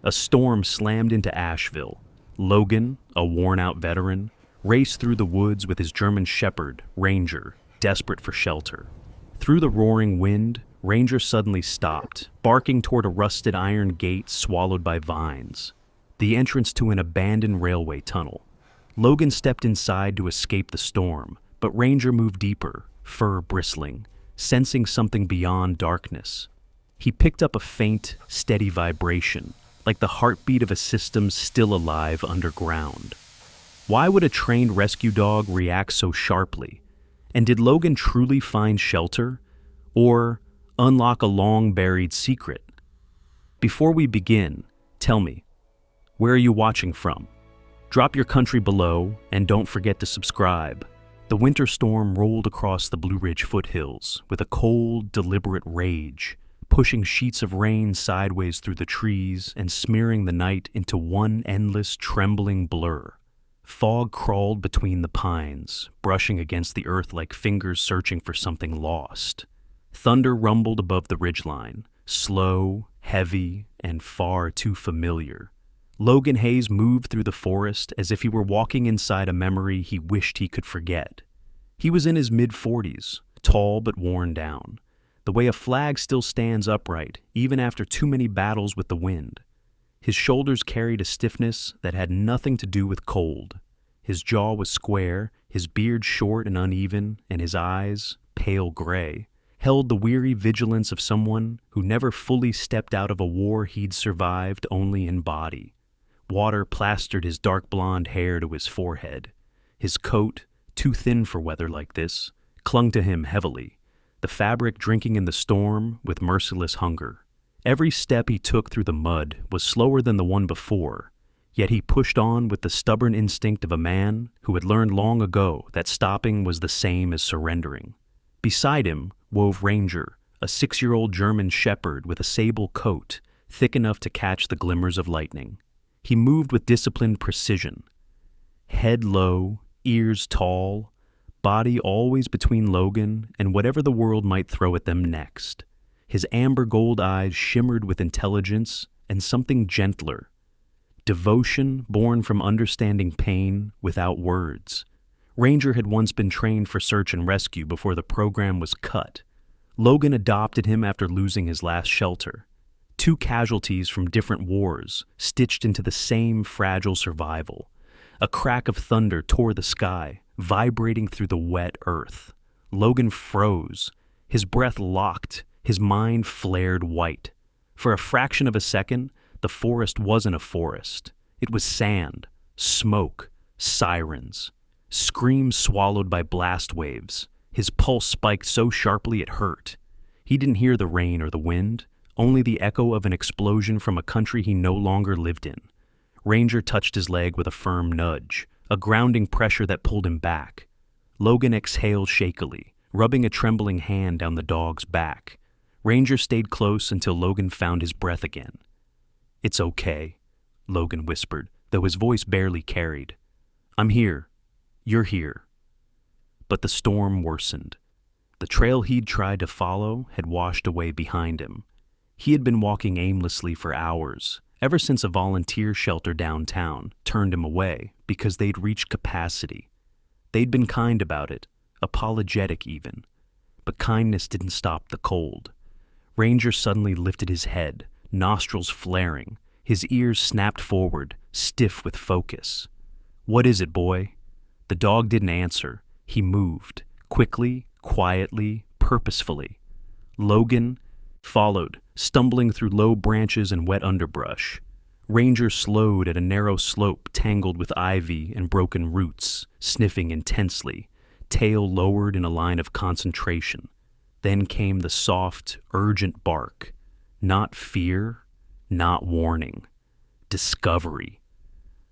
A storm slammed into Asheville. Logan, a worn-out veteran, raced through the woods with his German Shepherd, Ranger, desperate for shelter. Through the roaring wind, Ranger suddenly stopped, barking toward a rusted iron gate swallowed by vines, the entrance to an abandoned railway tunnel. Logan stepped inside to escape the storm, but Ranger moved deeper, fur bristling, sensing something beyond darkness. He picked up a faint, steady vibration, like the heartbeat of a system still alive underground. Why would a trained rescue dog react so sharply? And did Logan truly find shelter? Or unlock a long-buried secret? Before we begin, tell me, where are you watching from? Drop your country below, and don't forget to subscribe. The winter storm rolled across the Blue Ridge foothills with a cold, deliberate rage, pushing sheets of rain sideways through the trees and smearing the night into one endless, trembling blur. Fog crawled between the pines, brushing against the earth like fingers searching for something lost. Thunder rumbled above the ridgeline, slow, heavy, and far too familiar. Logan Hayes moved through the forest as if he were walking inside a memory he wished he could forget. He was in his mid-40s, tall but worn down, the way a flag still stands upright, even after too many battles with the wind. His shoulders carried a stiffness that had nothing to do with cold. His jaw was square, his beard short and uneven, and his eyes, pale gray, held the weary vigilance of someone who never fully stepped out of a war he'd survived only in body. Water plastered his dark blonde hair to his forehead. His coat, too thin for weather like this, clung to him heavily, the fabric drinking in the storm with merciless hunger. Every step he took through the mud was slower than the one before, yet he pushed on with the stubborn instinct of a man who had learned long ago that stopping was the same as surrendering. Beside him wove Ranger, a 6-year-old German shepherd with a sable coat, thick enough to catch the glimmers of lightning. He moved with disciplined precision. Head low, ears tall, body always between Logan and whatever the world might throw at them next. His amber gold eyes shimmered with intelligence and something gentler. Devotion born from understanding pain without words. Ranger had once been trained for search and rescue before the program was cut. Logan adopted him after losing his last shelter. 2 casualties from different wars, stitched into the same fragile survival. A crack of thunder tore the sky, vibrating through the wet earth. Logan froze. His breath locked. His mind flared white. For a fraction of a second, the forest wasn't a forest. It was sand, smoke, sirens, screams swallowed by blast waves. His pulse spiked so sharply it hurt. He didn't hear the rain or the wind, only the echo of an explosion from a country he no longer lived in. Ranger touched his leg with a firm nudge, a grounding pressure that pulled him back. Logan exhaled shakily, rubbing a trembling hand down the dog's back. Ranger stayed close until Logan found his breath again. "It's okay," Logan whispered, though his voice barely carried. "I'm here. You're here." But the storm worsened. The trail he'd tried to follow had washed away behind him. He had been walking aimlessly for hours, ever since a volunteer shelter downtown turned him away because they'd reached capacity. They'd been kind about it, apologetic even. But kindness didn't stop the cold. Ranger suddenly lifted his head, nostrils flaring, his ears snapped forward, stiff with focus. "What is it, boy?" The dog didn't answer. He moved, quickly, quietly, purposefully. Logan followed, stumbling through low branches and wet underbrush. Ranger slowed at a narrow slope tangled with ivy and broken roots, sniffing intensely, tail lowered in a line of concentration. Then came the soft, urgent bark. Not fear, not warning. Discovery.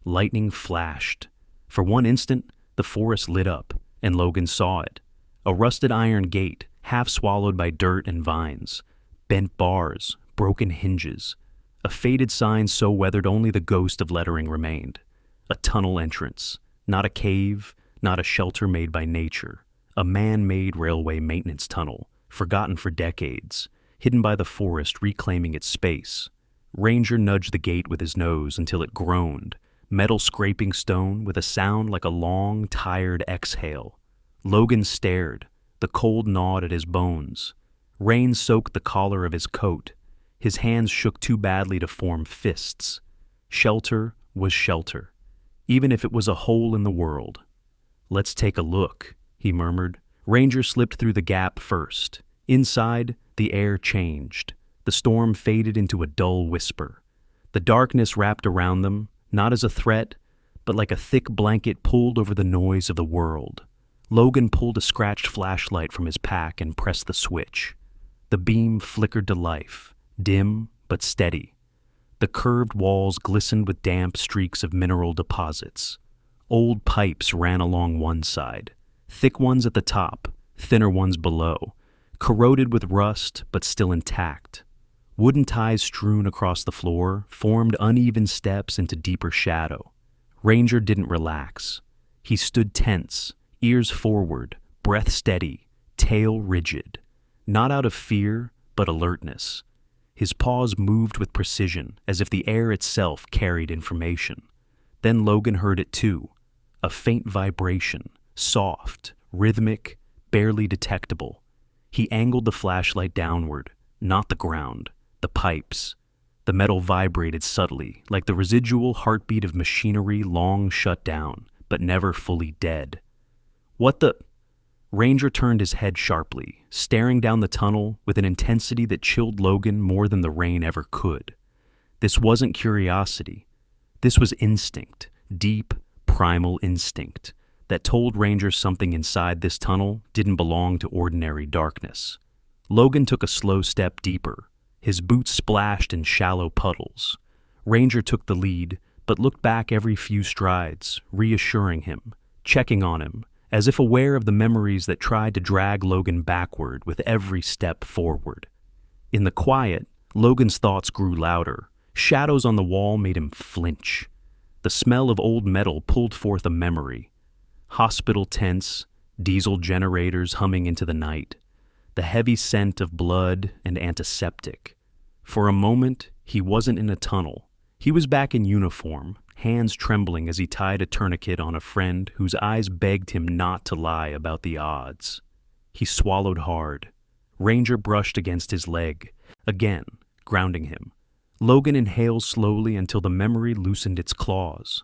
Lightning flashed. For one instant, the forest lit up, and Logan saw it. A rusted iron gate, half swallowed by dirt and vines. Bent bars, broken hinges. A faded sign so weathered only the ghost of lettering remained. A tunnel entrance. Not a cave, not a shelter made by nature. A man-made railway maintenance tunnel, forgotten for decades, hidden by the forest reclaiming its space. Ranger nudged the gate with his nose until it groaned, metal scraping stone with a sound like a long, tired exhale. Logan stared, the cold gnawed at his bones. Rain soaked the collar of his coat. His hands shook too badly to form fists. Shelter was shelter, even if it was a hole in the world. "Let's take a look," he murmured. Ranger slipped through the gap first. Inside, the air changed. The storm faded into a dull whisper. The darkness wrapped around them, not as a threat, but like a thick blanket pulled over the noise of the world. Logan pulled a scratched flashlight from his pack and pressed the switch. The beam flickered to life, dim but steady. The curved walls glistened with damp streaks of mineral deposits. Old pipes ran along one side, thick ones at the top, thinner ones below, corroded with rust but still intact. Wooden ties strewn across the floor formed uneven steps into deeper shadow. Ranger didn't relax. He stood tense, ears forward, breath steady, tail rigid. Not out of fear, but alertness. His paws moved with precision, as if the air itself carried information. Then Logan heard it too, a faint vibration, soft, rhythmic, barely detectable. He angled the flashlight downward, not the ground, the pipes. The metal vibrated subtly, like the residual heartbeat of machinery long shut down, but never fully dead. "What the—" Ranger turned his head sharply, staring down the tunnel with an intensity that chilled Logan more than the rain ever could. This wasn't curiosity. This was instinct, deep, primal instinct, that told Ranger something inside this tunnel didn't belong to ordinary darkness. Logan took a slow step deeper. His boots splashed in shallow puddles. Ranger took the lead, but looked back every few strides, reassuring him, checking on him, as if aware of the memories that tried to drag Logan backward with every step forward. In the quiet, Logan's thoughts grew louder. Shadows on the wall made him flinch. The smell of old metal pulled forth a memory. Hospital tents, diesel generators humming into the night, the heavy scent of blood and antiseptic. For a moment, he wasn't in a tunnel. He was back in uniform, hands trembling as he tied a tourniquet on a friend whose eyes begged him not to lie about the odds. He swallowed hard. Ranger brushed against his leg, again, grounding him. Logan inhaled slowly until the memory loosened its claws.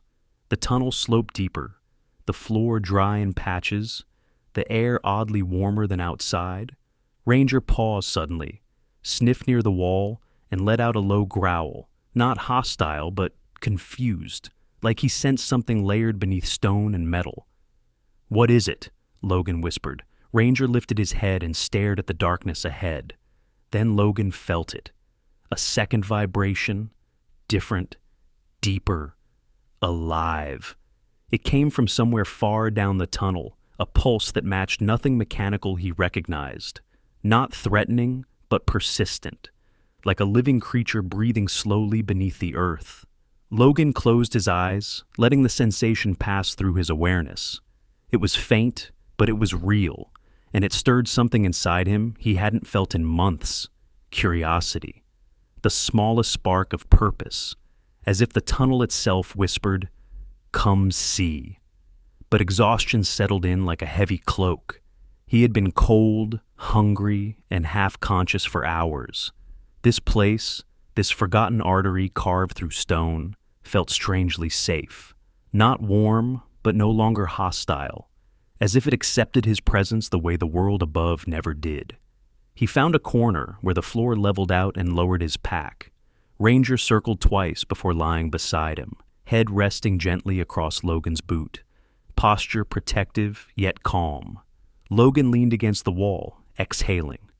The tunnel sloped deeper, the floor dry in patches, the air oddly warmer than outside. Ranger paused suddenly, sniffed near the wall, and let out a low growl, not hostile but confused, like he sensed something layered beneath stone and metal. "What is it?" Logan whispered. Ranger lifted his head and stared at the darkness ahead. Then Logan felt it. A second vibration, different, deeper, alive. It came from somewhere far down the tunnel, a pulse that matched nothing mechanical he recognized. Not threatening, but persistent, like a living creature breathing slowly beneath the earth. Logan closed his eyes, letting the sensation pass through his awareness. It was faint, but it was real, and it stirred something inside him he hadn't felt in months. Curiosity. The smallest spark of purpose, as if the tunnel itself whispered, "Come see." But exhaustion settled in like a heavy cloak. He had been cold, hungry, and half-conscious for hours. This place, this forgotten artery carved through stone, felt strangely safe. Not warm, but no longer hostile, as if it accepted his presence the way the world above never did. He found a corner where the floor leveled out and lowered his pack. Ranger circled twice before lying beside him, head resting gently across Logan's boot, posture protective yet calm. Logan leaned against the wall, exhaling.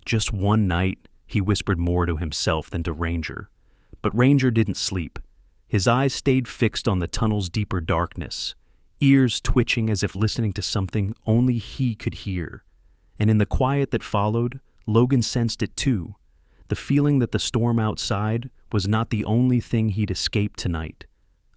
Just one night, he whispered more to himself than to Ranger. But Ranger didn't sleep. His eyes stayed fixed on the tunnel's deeper darkness, ears twitching as if listening to something only he could hear. And in the quiet that followed, Logan sensed it too, the feeling that the storm outside was not the only thing he'd escaped tonight.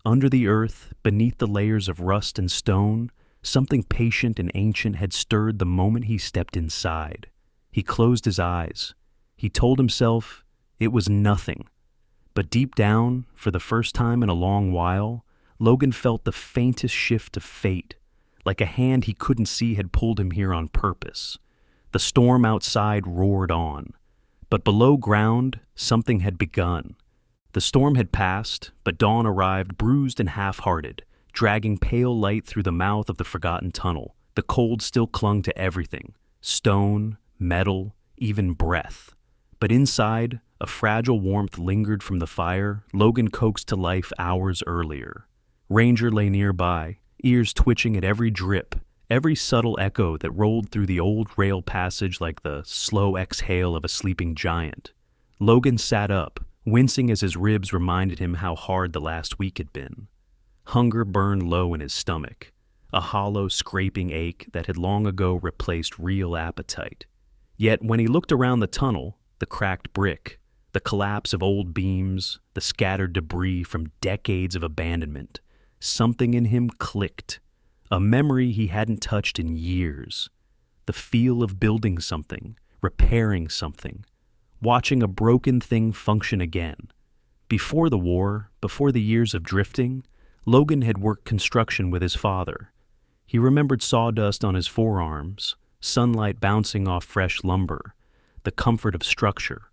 Under the earth, beneath the layers of rust and stone, something patient and ancient had stirred the moment he stepped inside. He closed his eyes. He told himself it was nothing. But deep down, for the first time in a long while, Logan felt the faintest shift of fate, like a hand he couldn't see had pulled him here on purpose. The storm outside roared on, but below ground, something had begun. The storm had passed, but dawn arrived bruised and half-hearted, dragging pale light through the mouth of the forgotten tunnel. The cold still clung to everything: stone, metal, even breath. But inside, a fragile warmth lingered from the fire Logan coaxed to life hours earlier. Ranger lay nearby, ears twitching at every drip, every subtle echo that rolled through the old rail passage like the slow exhale of a sleeping giant. Logan sat up, wincing as his ribs reminded him how hard the last week had been. Hunger burned low in his stomach, a hollow, scraping ache that had long ago replaced real appetite. Yet when he looked around the tunnel, the cracked brick, the collapse of old beams, the scattered debris from decades of abandonment, something in him clicked. A memory he hadn't touched in years. The feel of building something, repairing something, watching a broken thing function again. Before the war, before the years of drifting, Logan had worked construction with his father. He remembered sawdust on his forearms, sunlight bouncing off fresh lumber, the comfort of structure.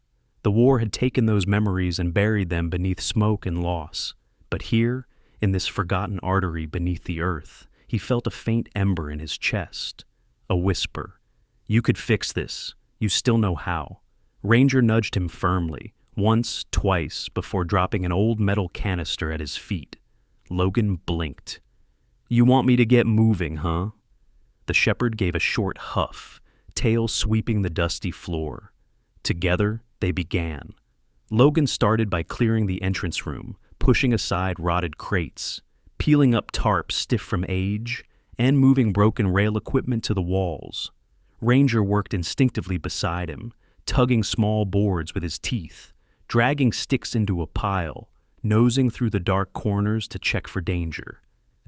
The war had taken those memories and buried them beneath smoke and loss. But here, in this forgotten artery beneath the earth, he felt a faint ember in his chest. A whisper. "You could fix this. You still know how." Ranger nudged him firmly, once, twice, before dropping an old metal canister at his feet. Logan blinked. "You want me to get moving, huh?" The shepherd gave a short huff, tail sweeping the dusty floor. Together, they began. Logan started by clearing the entrance room, pushing aside rotted crates, peeling up tarps stiff from age, and moving broken rail equipment to the walls. Ranger worked instinctively beside him, tugging small boards with his teeth, dragging sticks into a pile, nosing through the dark corners to check for danger.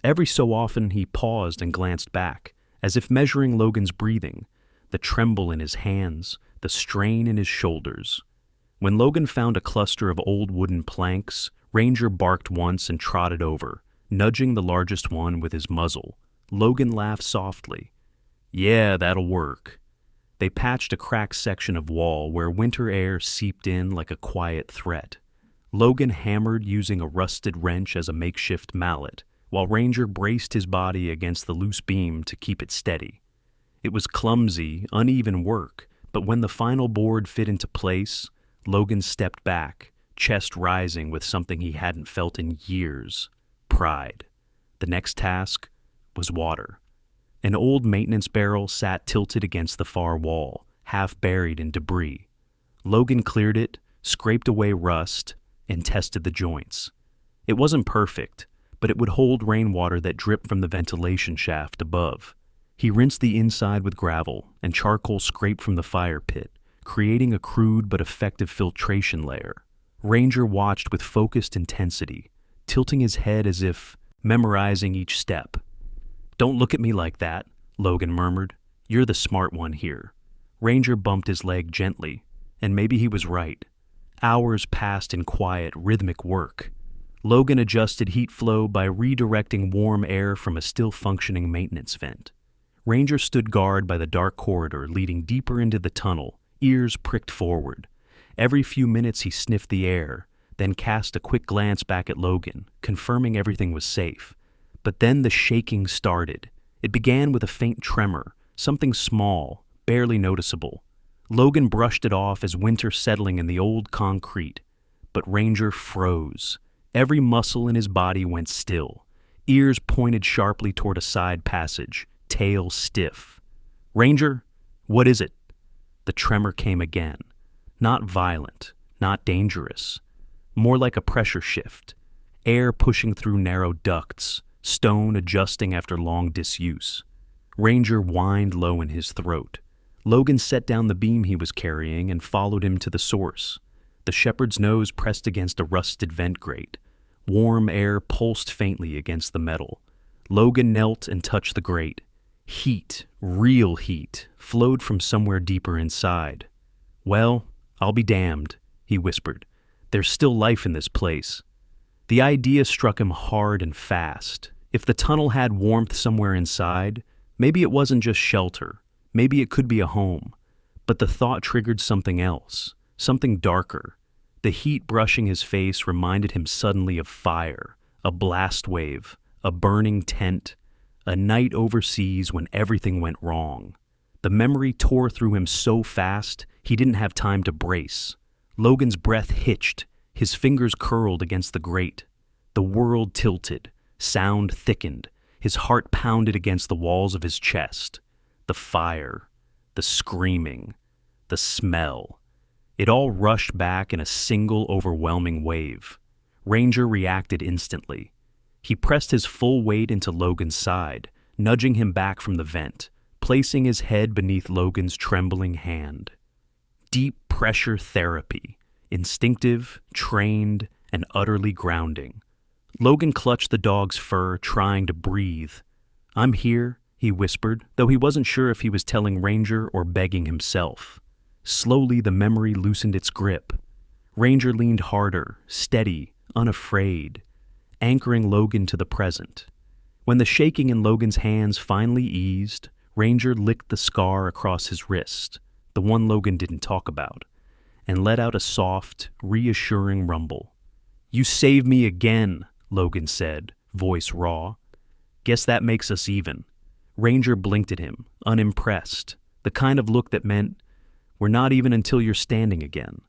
Every so often he paused and glanced back, as if measuring Logan's breathing, the tremble in his hands, the strain in his shoulders. When Logan found a cluster of old wooden planks, Ranger barked once and trotted over, nudging the largest one with his muzzle. Logan laughed softly. "Yeah, that'll work." They patched a cracked section of wall where winter air seeped in like a quiet threat. Logan hammered using a rusted wrench as a makeshift mallet, while Ranger braced his body against the loose beam to keep it steady. It was clumsy, uneven work, but when the final board fit into place, Logan stepped back, chest rising with something he hadn't felt in years: pride. The next task was water. An old maintenance barrel sat tilted against the far wall, half buried in debris. Logan cleared it, scraped away rust, and tested the joints. It wasn't perfect, but it would hold rainwater that dripped from the ventilation shaft above. He rinsed the inside with gravel and charcoal scraped from the fire pit, creating a crude but effective filtration layer. Ranger watched with focused intensity, tilting his head as if memorizing each step. "Don't look at me like that," Logan murmured. "You're the smart one here." Ranger bumped his leg gently, and maybe he was right. Hours passed in quiet, rhythmic work. Logan adjusted heat flow by redirecting warm air from a still-functioning maintenance vent. Ranger stood guard by the dark corridor leading deeper into the tunnel, ears pricked forward. Every few minutes he sniffed the air, then cast a quick glance back at Logan, confirming everything was safe. But then the shaking started. It began with a faint tremor, something small, barely noticeable. Logan brushed it off as winter settling in the old concrete. But Ranger froze. Every muscle in his body went still. Ears pointed sharply toward a side passage, tail stiff. "Ranger, what is it?" The tremor came again. Not violent, not dangerous. More like a pressure shift. Air pushing through narrow ducts, stone adjusting after long disuse. Ranger whined low in his throat. Logan set down the beam he was carrying and followed him to the source. The shepherd's nose pressed against a rusted vent grate. Warm air pulsed faintly against the metal. Logan knelt and touched the grate. Heat, real heat, flowed from somewhere deeper inside. "Well, I'll be damned," he whispered. There's still life in this place. The idea struck him hard and fast. If the tunnel had warmth somewhere inside, maybe it wasn't just shelter. Maybe it could be a home. But the thought triggered something else, something darker. The heat brushing his face reminded him suddenly of fire, a blast wave, a burning tent, a night overseas when everything went wrong. The memory tore through him so fast, he didn't have time to brace. Logan's breath hitched, his fingers curled against the grate. The world tilted, sound thickened, his heart pounded against the walls of his chest. The fire, the screaming, the smell. It all rushed back in a single overwhelming wave. Ranger reacted instantly. He pressed his full weight into Logan's side, nudging him back from the vent, placing his head beneath Logan's trembling hand. Deep pressure therapy, instinctive, trained, and utterly grounding. Logan clutched the dog's fur, trying to breathe. "I'm here," he whispered, though he wasn't sure if he was telling Ranger or begging himself. Slowly, the memory loosened its grip. Ranger leaned harder, steady, unafraid, anchoring Logan to the present. When the shaking in Logan's hands finally eased, Ranger licked the scar across his wrist, the one Logan didn't talk about, and let out a soft, reassuring rumble. "You saved me again," Logan said, voice raw. "Guess that makes us even." Ranger blinked at him, unimpressed, the kind of look that meant, "We're not even until you're standing again."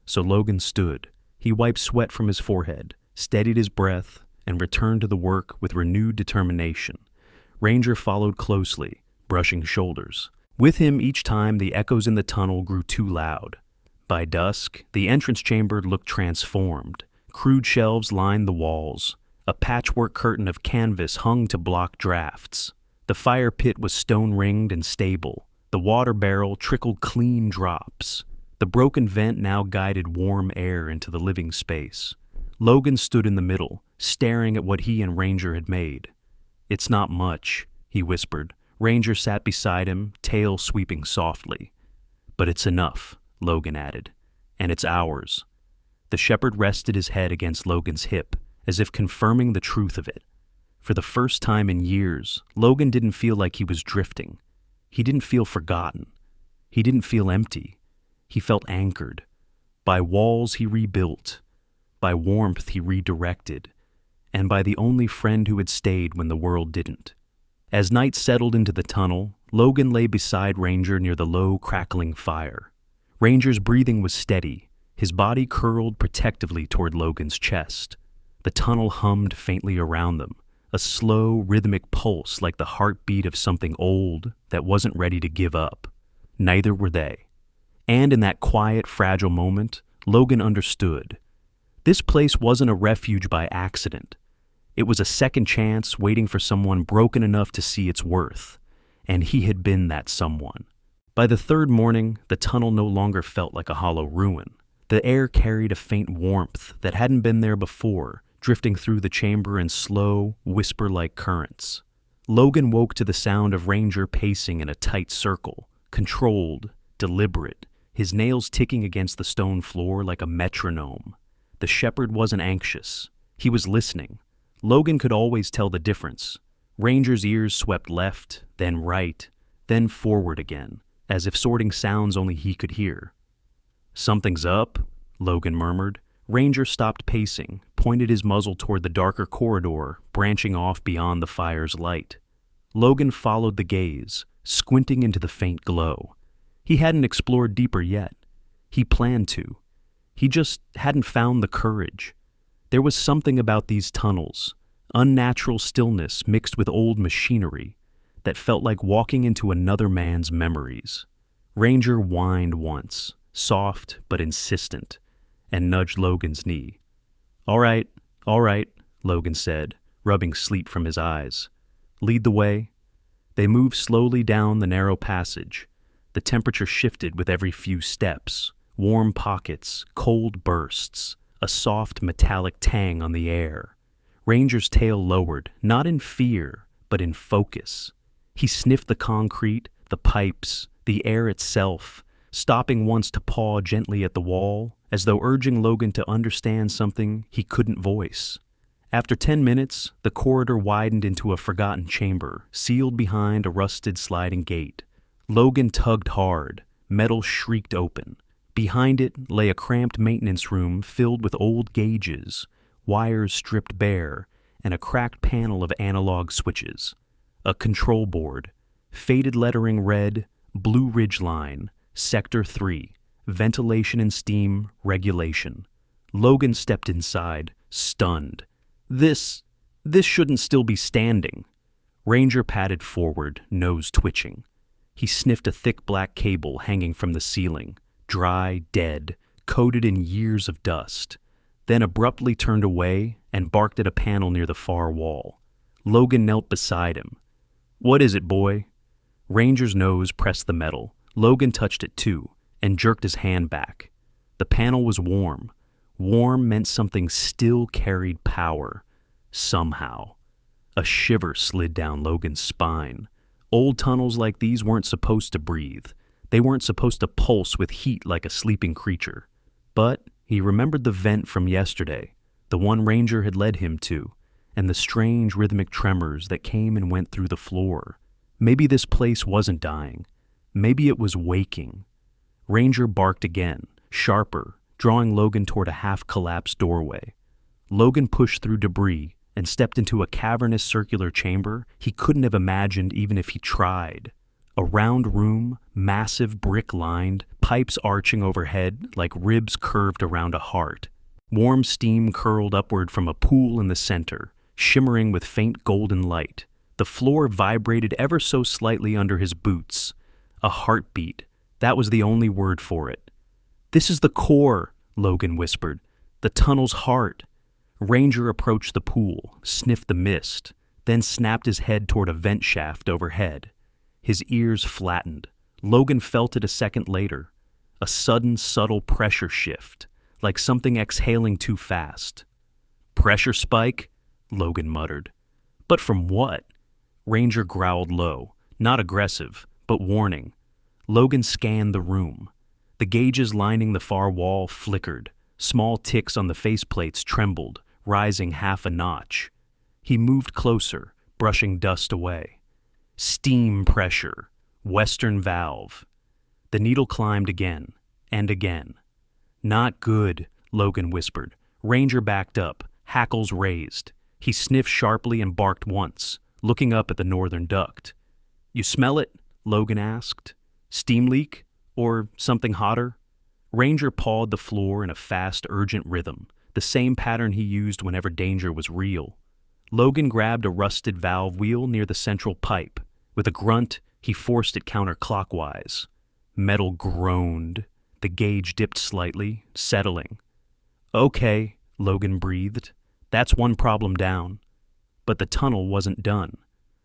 So Logan stood. He wiped sweat from his forehead, steadied his breath, and returned to the work with renewed determination. Ranger followed closely, brushing shoulders. With him each time the echoes in the tunnel grew too loud. By dusk, the entrance chamber looked transformed. Crude shelves lined the walls. A patchwork curtain of canvas hung to block drafts. The fire pit was stone-ringed and stable. The water barrel trickled clean drops. The broken vent now guided warm air into the living space. Logan stood in the middle, staring at what he and Ranger had made. "It's not much," he whispered. Ranger sat beside him, tail sweeping softly. "But it's enough," Logan added. "And it's ours." The shepherd rested his head against Logan's hip, as if confirming the truth of it. For the first time in years, Logan didn't feel like he was drifting. He didn't feel forgotten. He didn't feel empty. He felt anchored. By walls he rebuilt. By warmth he redirected. And by the only friend who had stayed when the world didn't. As night settled into the tunnel, Logan lay beside Ranger near the low, crackling fire. Ranger's breathing was steady. His body curled protectively toward Logan's chest. The tunnel hummed faintly around them, a slow, rhythmic pulse like the heartbeat of something old that wasn't ready to give up. Neither were they. And in that quiet, fragile moment, Logan understood. This place wasn't a refuge by accident. It was a second chance waiting for someone broken enough to see its worth, and he had been that someone. By the third morning, the tunnel no longer felt like a hollow ruin. The air carried a faint warmth that hadn't been there before, drifting through the chamber in slow, whisper-like currents. Logan woke to the sound of Ranger pacing in a tight circle, controlled, deliberate, his nails ticking against the stone floor like a metronome. The shepherd wasn't anxious. He was listening. Logan could always tell the difference. Ranger's ears swept left, then right, then forward again, as if sorting sounds only he could hear. "Something's up," Logan murmured. Ranger stopped pacing, pointed his muzzle toward the darker corridor, branching off beyond the fire's light. Logan followed the gaze, squinting into the faint glow. He hadn't explored deeper yet. He planned to. He just hadn't found the courage. There was something about these tunnels, unnatural stillness mixed with old machinery, that felt like walking into another man's memories. Ranger whined once, soft but insistent, and nudged Logan's knee. All right," Logan said, rubbing sleep from his eyes. "Lead the way." They moved slowly down the narrow passage. The temperature shifted with every few steps. Warm pockets, cold bursts, a soft metallic tang on the air. Ranger's tail lowered, not in fear, but in focus. He sniffed the concrete, the pipes, the air itself, stopping once to paw gently at the wall, as though urging Logan to understand something he couldn't voice. After 10 minutes, the corridor widened into a forgotten chamber, sealed behind a rusted sliding gate. Logan tugged hard. Metal shrieked open. Behind it lay a cramped maintenance room filled with old gauges, wires stripped bare, and a cracked panel of analog switches. A control board. Faded lettering read, Blue Ridge Line, Sector 3, Ventilation and Steam Regulation. Logan stepped inside, stunned. This shouldn't still be standing. Ranger padded forward, nose twitching. He sniffed a thick black cable hanging from the ceiling, dry, dead, coated in years of dust, then abruptly turned away and barked at a panel near the far wall. Logan knelt beside him. "What is it, boy?" Ranger's nose pressed the metal. Logan touched it too, and jerked his hand back. The panel was warm. Warm meant something still carried power. Somehow. A shiver slid down Logan's spine. Old tunnels like these weren't supposed to breathe. They weren't supposed to pulse with heat like a sleeping creature. But he remembered the vent from yesterday, the one Ranger had led him to, and the strange rhythmic tremors that came and went through the floor. Maybe this place wasn't dying. Maybe it was waking. Ranger barked again, sharper, drawing Logan toward a half-collapsed doorway. Logan pushed through debris and stepped into a cavernous circular chamber he couldn't have imagined even if he tried. A round room, massive brick-lined, pipes arching overhead like ribs curved around a heart. Warm steam curled upward from a pool in the center, shimmering with faint golden light. The floor vibrated ever so slightly under his boots. A heartbeat. That was the only word for it. "This is the core," Logan whispered. "The tunnel's heart." Ranger approached the pool, sniffed the mist, then snapped his head toward a vent shaft overhead. His ears flattened. Logan felt it a second later. A sudden, subtle pressure shift, like something exhaling too fast. "Pressure spike?" Logan muttered. "But from what?" Ranger growled low, not aggressive, but warning. Logan scanned the room. The gauges lining the far wall flickered. Small ticks on the faceplates trembled, rising half a notch. He moved closer, brushing dust away. Steam pressure. Western valve. The needle climbed again, and again. "Not good," Logan whispered. Ranger backed up, hackles raised. He sniffed sharply and barked once, looking up at the northern duct. "You smell it?" Logan asked. "Steam leak? Or something hotter?" Ranger pawed the floor in a fast, urgent rhythm, the same pattern he used whenever danger was real. Logan grabbed a rusted valve wheel near the central pipe. With a grunt, he forced it counterclockwise. Metal groaned. The gauge dipped slightly, settling. "Okay," Logan breathed. "That's one problem down." But the tunnel wasn't done.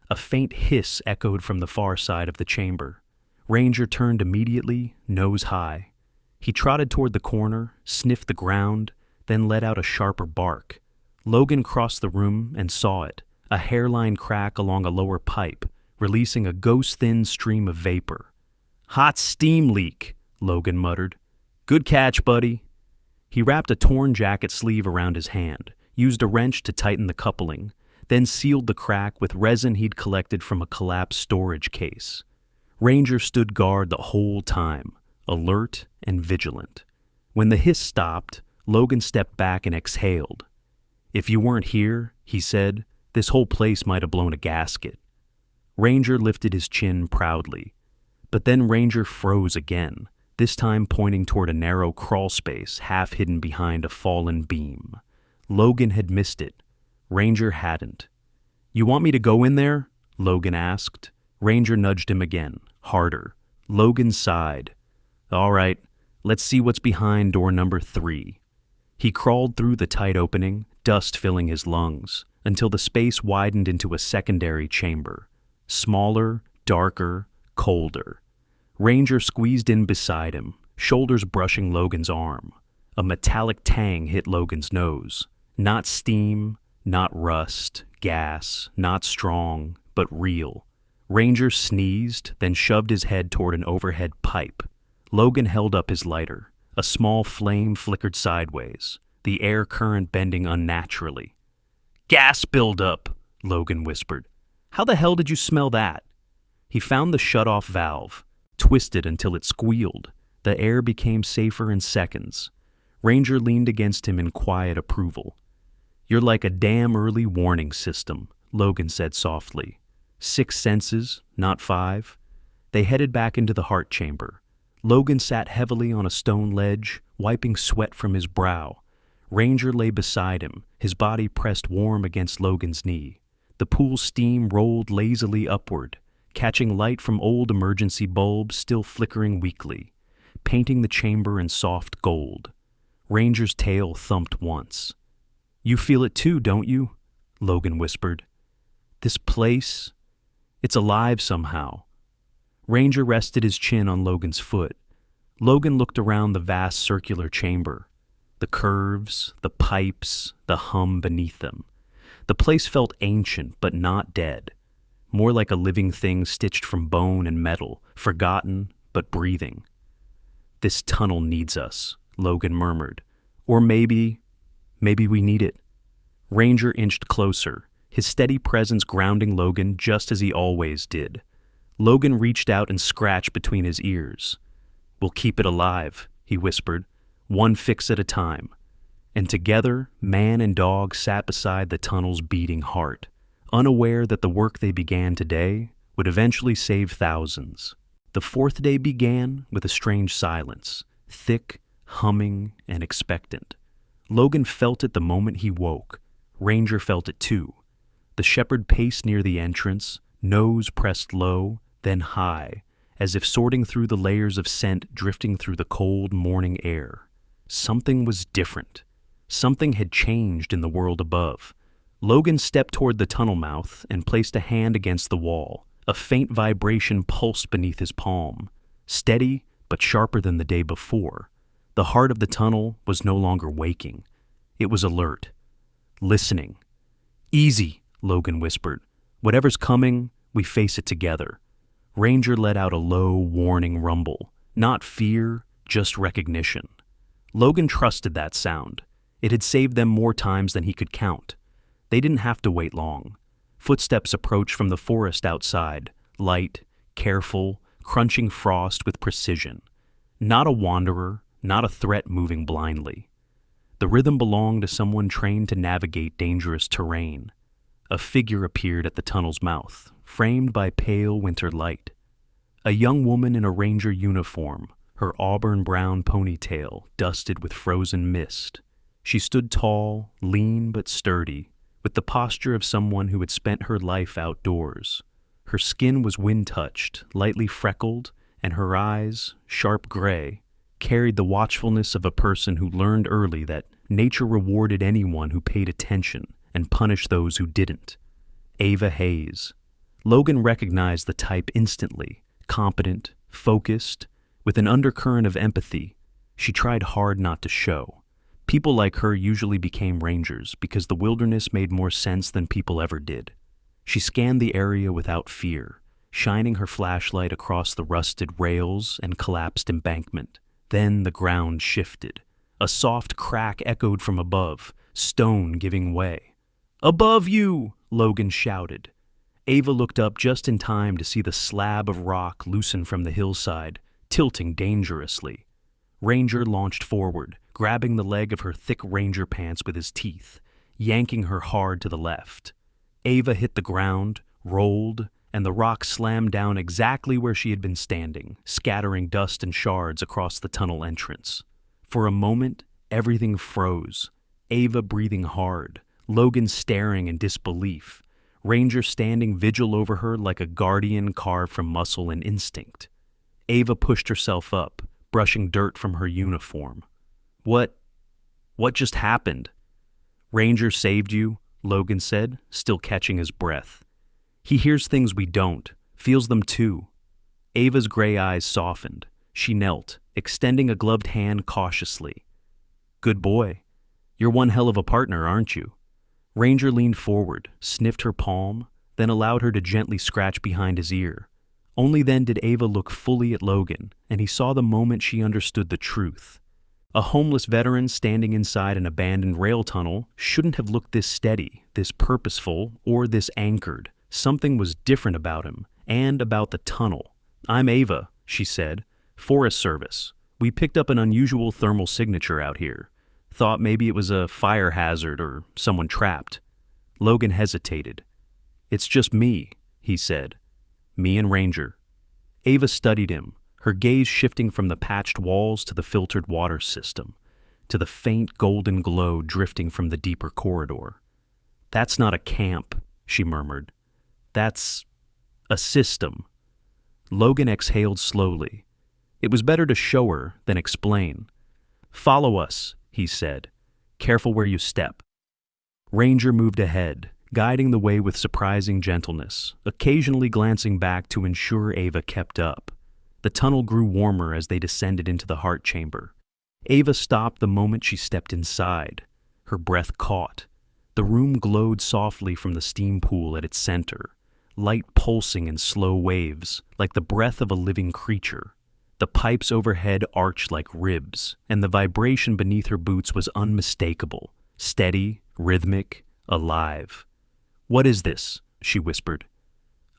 A faint hiss echoed from the far side of the chamber. Ranger turned immediately, nose high. He trotted toward the corner, sniffed the ground, then let out a sharper bark. Logan crossed the room and saw it, a hairline crack along a lower pipe, releasing a ghost-thin stream of vapor. "Hot steam leak," Logan muttered. "Good catch, buddy." He wrapped a torn jacket sleeve around his hand, used a wrench to tighten the coupling, then sealed the crack with resin he'd collected from a collapsed storage case. Ranger stood guard the whole time, alert and vigilant. When the hiss stopped, Logan stepped back and exhaled. "If you weren't here," he said, "this whole place might have blown a gasket." Ranger lifted his chin proudly. But then Ranger froze again, this time pointing toward a narrow crawl space half hidden behind a fallen beam. Logan had missed it. Ranger hadn't. "You want me to go in there?" Logan asked. Ranger nudged him again, harder. Logan sighed. "All right, let's see what's behind door number 3. He crawled through the tight opening, dust filling his lungs, until the space widened into a secondary chamber. Smaller, darker, colder. Ranger squeezed in beside him, shoulders brushing Logan's arm. A metallic tang hit Logan's nose. Not steam, not rust, gas, not strong, but real. Ranger sneezed, then shoved his head toward an overhead pipe. Logan held up his lighter. A small flame flickered sideways, the air current bending unnaturally. "Gas buildup," Logan whispered. "How the hell did you smell that?" He found the shut-off valve, twisted until it squealed. The air became safer in seconds. Ranger leaned against him in quiet approval. "You're like a damn early warning system," Logan said softly. 6 senses, not 5. They headed back into the heart chamber. Logan sat heavily on a stone ledge, wiping sweat from his brow. Ranger lay beside him, his body pressed warm against Logan's knee. The pool's steam rolled lazily upward, catching light from old emergency bulbs still flickering weakly, painting the chamber in soft gold. Ranger's tail thumped once. "You feel it too, don't you?" Logan whispered. "This place, it's alive somehow." Ranger rested his chin on Logan's foot. Logan looked around the vast circular chamber. The curves, the pipes, the hum beneath them. The place felt ancient but not dead, more like a living thing stitched from bone and metal, forgotten but breathing. "This tunnel needs us," Logan murmured. "Or maybe we need it." Ranger inched closer, his steady presence grounding Logan just as he always did. Logan reached out and scratched between his ears. "We'll keep it alive," he whispered, "one fix at a time." And together, man and dog sat beside the tunnel's beating heart, unaware that the work they began today would eventually save thousands. The 4th day began with a strange silence, thick, humming, and expectant. Logan felt it the moment he woke. Ranger felt it too. The shepherd paced near the entrance, nose pressed low, then high, as if sorting through the layers of scent drifting through the cold morning air. Something was different. Something had changed in the world above. Logan stepped toward the tunnel mouth and placed a hand against the wall. A faint vibration pulsed beneath his palm, steady but sharper than the day before. The heart of the tunnel was no longer waking. It was alert, listening. "Easy," Logan whispered. "Whatever's coming, we face it together." Ranger let out a low, warning rumble. Not fear, just recognition. Logan trusted that sound. It had saved them more times than he could count. They didn't have to wait long. Footsteps approached from the forest outside, light, careful, crunching frost with precision. Not a wanderer, not a threat moving blindly. The rhythm belonged to someone trained to navigate dangerous terrain. A figure appeared at the tunnel's mouth, framed by pale winter light. A young woman in a ranger uniform, her auburn-brown ponytail dusted with frozen mist. She stood tall, lean but sturdy, with the posture of someone who had spent her life outdoors. Her skin was wind-touched, lightly freckled, and her eyes, sharp gray, carried the watchfulness of a person who learned early that nature rewarded anyone who paid attention and punished those who didn't. Ava Hayes. Logan recognized the type instantly, competent, focused, with an undercurrent of empathy. She tried hard not to show. People like her usually became rangers because the wilderness made more sense than people ever did. She scanned the area without fear, shining her flashlight across the rusted rails and collapsed embankment. Then the ground shifted. A soft crack echoed from above, stone giving way. "Above you!" Logan shouted. Ava looked up just in time to see the slab of rock loosen from the hillside, tilting dangerously. Ranger launched forward, grabbing the leg of her thick ranger pants with his teeth, yanking her hard to the left. Ava hit the ground, rolled, and the rock slammed down exactly where she had been standing, scattering dust and shards across the tunnel entrance. For a moment, everything froze. Ava breathing hard, Logan staring in disbelief, Ranger standing vigil over her like a guardian carved from muscle and instinct. Ava pushed herself up, brushing dirt from her uniform. What just happened?" "Ranger saved you," Logan said, still catching his breath. "He hears things we don't, feels them too." Ava's gray eyes softened. She knelt, extending a gloved hand cautiously. "Good boy. You're one hell of a partner, aren't you?" Ranger leaned forward, sniffed her palm, then allowed her to gently scratch behind his ear. Only then did Ava look fully at Logan, and he saw the moment she understood the truth. A homeless veteran standing inside an abandoned rail tunnel shouldn't have looked this steady, this purposeful, or this anchored. Something was different about him, and about the tunnel. "I'm Ava," she said. "Forest Service. We picked up an unusual thermal signature out here. Thought maybe it was a fire hazard or someone trapped." Logan hesitated. "It's just me," he said. "Me and Ranger." Ava studied him, her gaze shifting from the patched walls to the filtered water system, to the faint golden glow drifting from the deeper corridor. "That's not a camp," she murmured. "That's a system." Logan exhaled slowly. It was better to show her than explain. "Follow us," he said. "Careful where you step." Ranger moved ahead, guiding the way with surprising gentleness, occasionally glancing back to ensure Ava kept up. The tunnel grew warmer as they descended into the heart chamber. Ava stopped the moment she stepped inside. Her breath caught. The room glowed softly from the steam pool at its center, light pulsing in slow waves, like the breath of a living creature. The pipes overhead arched like ribs, and the vibration beneath her boots was unmistakable, steady, rhythmic, alive. "What is this?" she whispered.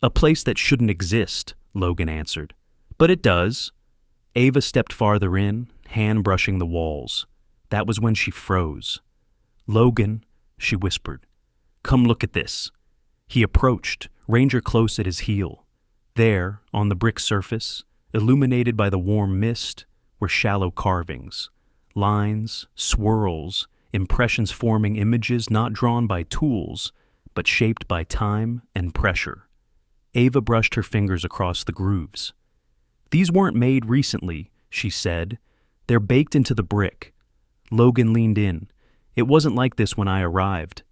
"A place that shouldn't exist," Logan answered. "But it does." Ava stepped farther in, hand brushing the walls. That was when she froze. "Logan," she whispered, "come look at this." He approached, Ranger close at his heel. There, on the brick surface, illuminated by the warm mist, were shallow carvings. Lines, swirls, impressions forming images not drawn by tools, but shaped by time and pressure. Ava brushed her fingers across the grooves. "These weren't made recently," she said. "They're baked into the brick." Logan leaned in. "It wasn't like this when I arrived."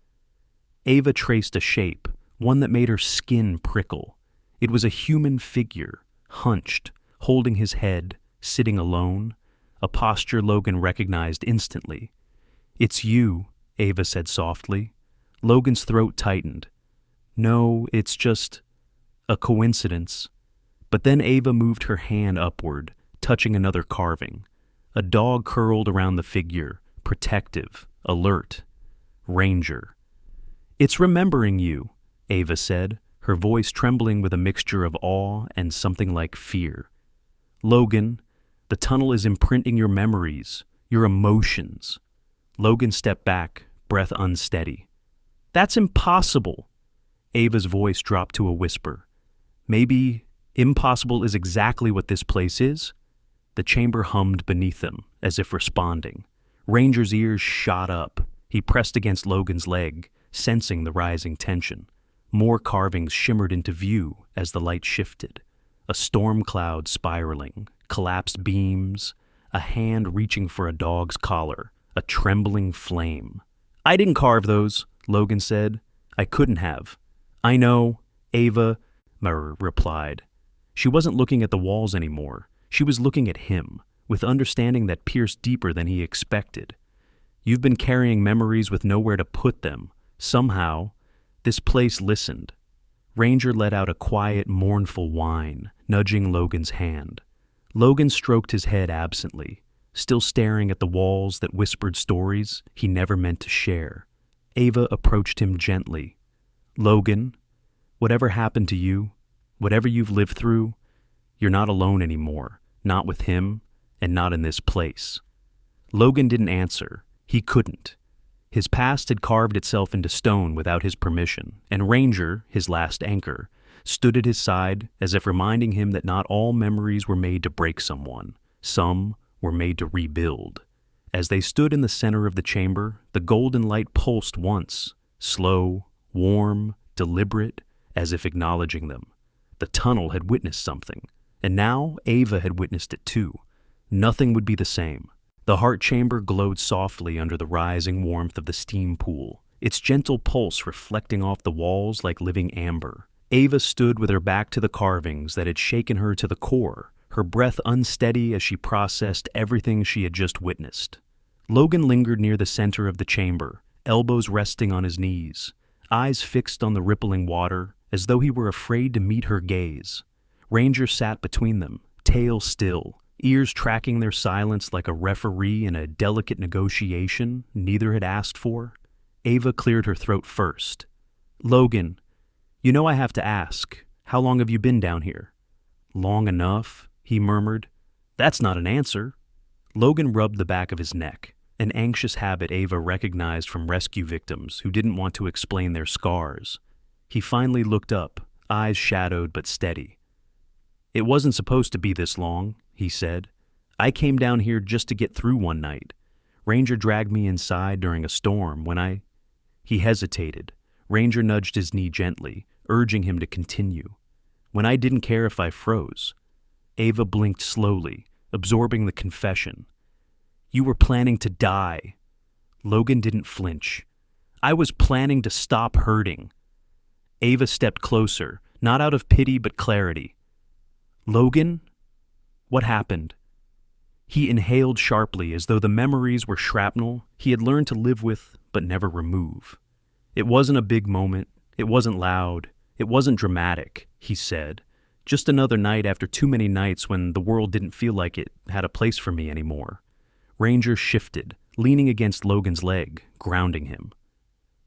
Ava traced a shape, one that made her skin prickle. It was a human figure, hunched, holding his head, sitting alone, a posture Logan recognized instantly. "It's you," Ava said softly. Logan's throat tightened. "No, it's just a coincidence." But then Ava moved her hand upward, touching another carving. A dog curled around the figure, protective, alert. Ranger. "It's remembering you," Ava said, her voice trembling with a mixture of awe and something like fear. "Logan, the tunnel is imprinting your memories, your emotions." Logan stepped back, breath unsteady. "That's impossible." Ava's voice dropped to a whisper. "Maybe impossible is exactly what this place is?" The chamber hummed beneath them, as if responding. Ranger's ears shot up. He pressed against Logan's leg, sensing the rising tension. More carvings shimmered into view as the light shifted. A storm cloud spiraling, collapsed beams, a hand reaching for a dog's collar, a trembling flame. "I didn't carve those," Logan said. "I couldn't have." "I know," Ava replied. She wasn't looking at the walls anymore. She was looking at him, with understanding that pierced deeper than he expected. "You've been carrying memories with nowhere to put them. Somehow, this place listened." Ranger let out a quiet, mournful whine, nudging Logan's hand. Logan stroked his head absently, still staring at the walls that whispered stories he never meant to share. Ava approached him gently. "Logan, whatever happened to you, whatever you've lived through, you're not alone anymore, not with him, and not in this place." Logan didn't answer. He couldn't. His past had carved itself into stone without his permission, and Ranger, his last anchor, stood at his side as if reminding him that not all memories were made to break someone. Some were made to rebuild. As they stood in the center of the chamber, the golden light pulsed once, slow, warm, deliberate, as if acknowledging them. The tunnel had witnessed something, and now Ava had witnessed it too. Nothing would be the same. The heart chamber glowed softly under the rising warmth of the steam pool, its gentle pulse reflecting off the walls like living amber. Ava stood with her back to the carvings that had shaken her to the core, her breath unsteady as she processed everything she had just witnessed. Logan lingered near the center of the chamber, elbows resting on his knees, eyes fixed on the rippling water, as though he were afraid to meet her gaze. Ranger sat between them, tail still, ears tracking their silence like a referee in a delicate negotiation neither had asked for. Ava cleared her throat first. "Logan, you know I have to ask, how long have you been down here?" "Long enough," he murmured. "That's not an answer." Logan rubbed the back of his neck, an anxious habit Ava recognized from rescue victims who didn't want to explain their scars. He finally looked up, eyes shadowed but steady. "It wasn't supposed to be this long," he said. "I came down here just to get through one night. Ranger dragged me inside during a storm when He hesitated. Ranger nudged his knee gently, urging him to continue. "When I didn't care if I froze." Ava blinked slowly, absorbing the confession. "You were planning to die." Logan didn't flinch. "I was planning to stop hurting." Ava stepped closer, not out of pity but clarity. "Logan? What happened?" He inhaled sharply as though the memories were shrapnel he had learned to live with but never remove. "It wasn't a big moment. It wasn't loud. It wasn't dramatic," he said. "Just another night after too many nights when the world didn't feel like it had a place for me anymore." Ranger shifted, leaning against Logan's leg, grounding him.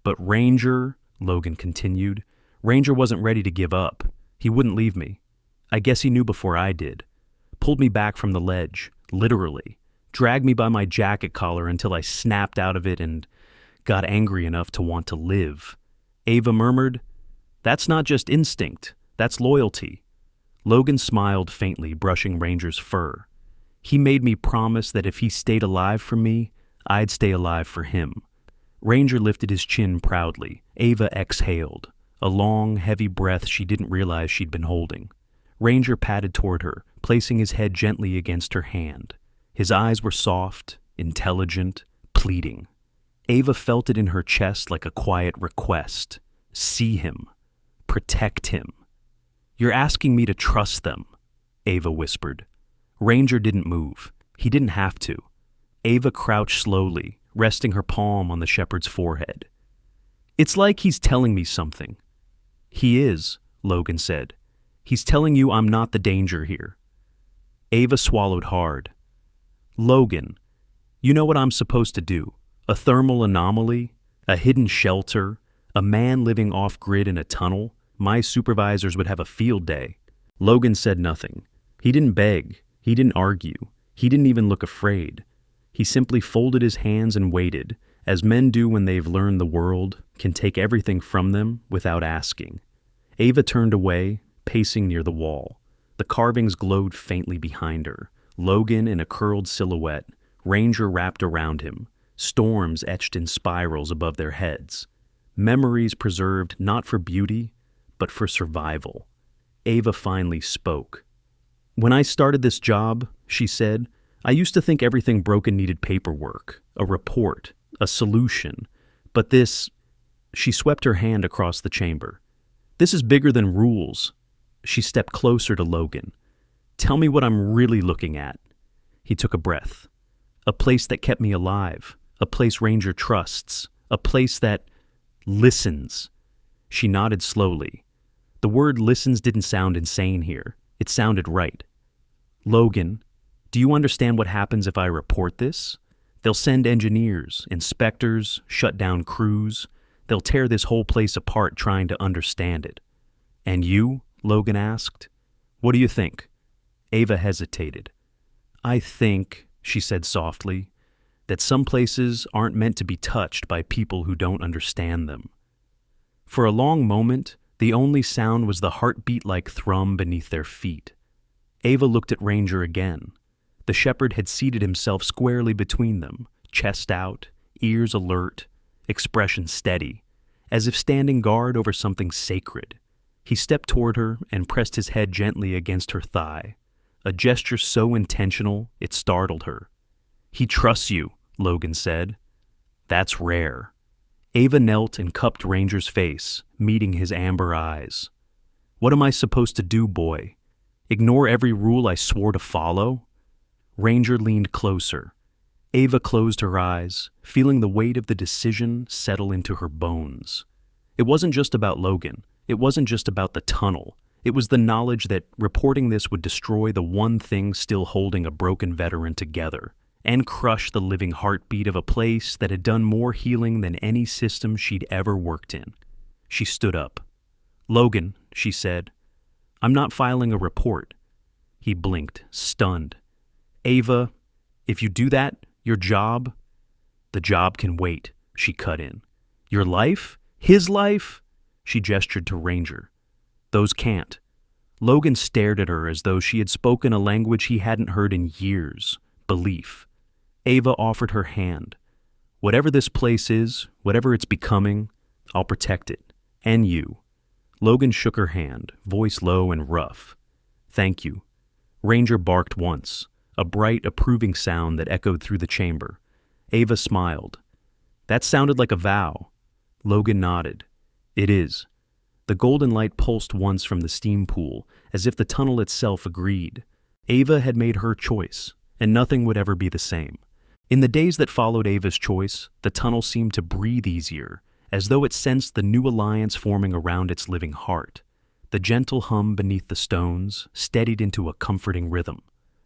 "But Ranger," Logan continued, "Ranger wasn't ready to give up. He wouldn't leave me. I guess he knew before I did. Pulled me back from the ledge, literally. Dragged me by my jacket collar until I snapped out of it and got angry enough to want to live." Ava murmured, "That's not just instinct, that's loyalty." Logan smiled faintly, brushing Ranger's fur. "He made me promise that if he stayed alive for me, I'd stay alive for him." Ranger lifted his chin proudly. Ava exhaled, a long, heavy breath she didn't realize she'd been holding. Ranger patted toward her, placing his head gently against her hand. His eyes were soft, intelligent, pleading. Ava felt it in her chest like a quiet request. See him. Protect him. "You're asking me to trust them," Ava whispered. Ranger didn't move. He didn't have to. Ava crouched slowly, resting her palm on the shepherd's forehead. "It's like he's telling me something." "He is," Logan said. "He's telling you I'm not the danger here." Ava swallowed hard. "Logan, you know what I'm supposed to do? A thermal anomaly? A hidden shelter? A man living off-grid in a tunnel? My supervisors would have a field day." Logan said nothing. He didn't beg. He didn't argue. He didn't even look afraid. He simply folded his hands and waited, as men do when they've learned the world can take everything from them without asking. Ava turned away, pacing near the wall. The carvings glowed faintly behind her. Logan in a curled silhouette, Ranger wrapped around him, storms etched in spirals above their heads. Memories preserved not for beauty, but for survival. Ava finally spoke. "When I started this job," she said, "I used to think everything broken needed paperwork, a report, a solution. But this..." She swept her hand across the chamber. "This is bigger than rules." She stepped closer to Logan. "Tell me what I'm really looking at." He took a breath. "A place that kept me alive. A place Ranger trusts. A place that listens." She nodded slowly. The word listens didn't sound insane here. It sounded right. "Logan, do you understand what happens if I report this? They'll send engineers, inspectors, shut down crews. They'll tear this whole place apart trying to understand it." "And you?" Logan asked. "What do you think?" Ava hesitated. "I think," she said softly, "that some places aren't meant to be touched by people who don't understand them." For a long moment, the only sound was the heartbeat-like thrum beneath their feet. Ava looked at Ranger again. The shepherd had seated himself squarely between them, chest out, ears alert, expression steady, as if standing guard over something sacred. He stepped toward her and pressed his head gently against her thigh, a gesture so intentional it startled her. "He trusts you," Logan said. "That's rare." Ava knelt and cupped Ranger's face, meeting his amber eyes. "What am I supposed to do, boy? Ignore every rule I swore to follow?" Ranger leaned closer. Ava closed her eyes, feeling the weight of the decision settle into her bones. It wasn't just about Logan. It wasn't just about the tunnel. It was the knowledge that reporting this would destroy the one thing still holding a broken veteran together and crush the living heartbeat of a place that had done more healing than any system she'd ever worked in. She stood up. "Logan," she said, "I'm not filing a report." He blinked, stunned. "Ava, if you do that, your job—" "The job can wait," she cut in. "Your life? His life?" She gestured to Ranger. "Those can't." Logan stared at her as though she had spoken a language he hadn't heard in years. Belief. Ava offered her hand. "Whatever this place is, whatever it's becoming, I'll protect it. And you." Logan shook her hand, voice low and rough. "Thank you." Ranger barked once, a bright, approving sound that echoed through the chamber. Ava smiled. "That sounded like a vow." Logan nodded. "It is." The golden light pulsed once from the steam pool, as if the tunnel itself agreed. Ava had made her choice, and nothing would ever be the same. In the days that followed Ava's choice, the tunnel seemed to breathe easier, as though it sensed the new alliance forming around its living heart. The gentle hum beneath the stones steadied into a comforting rhythm.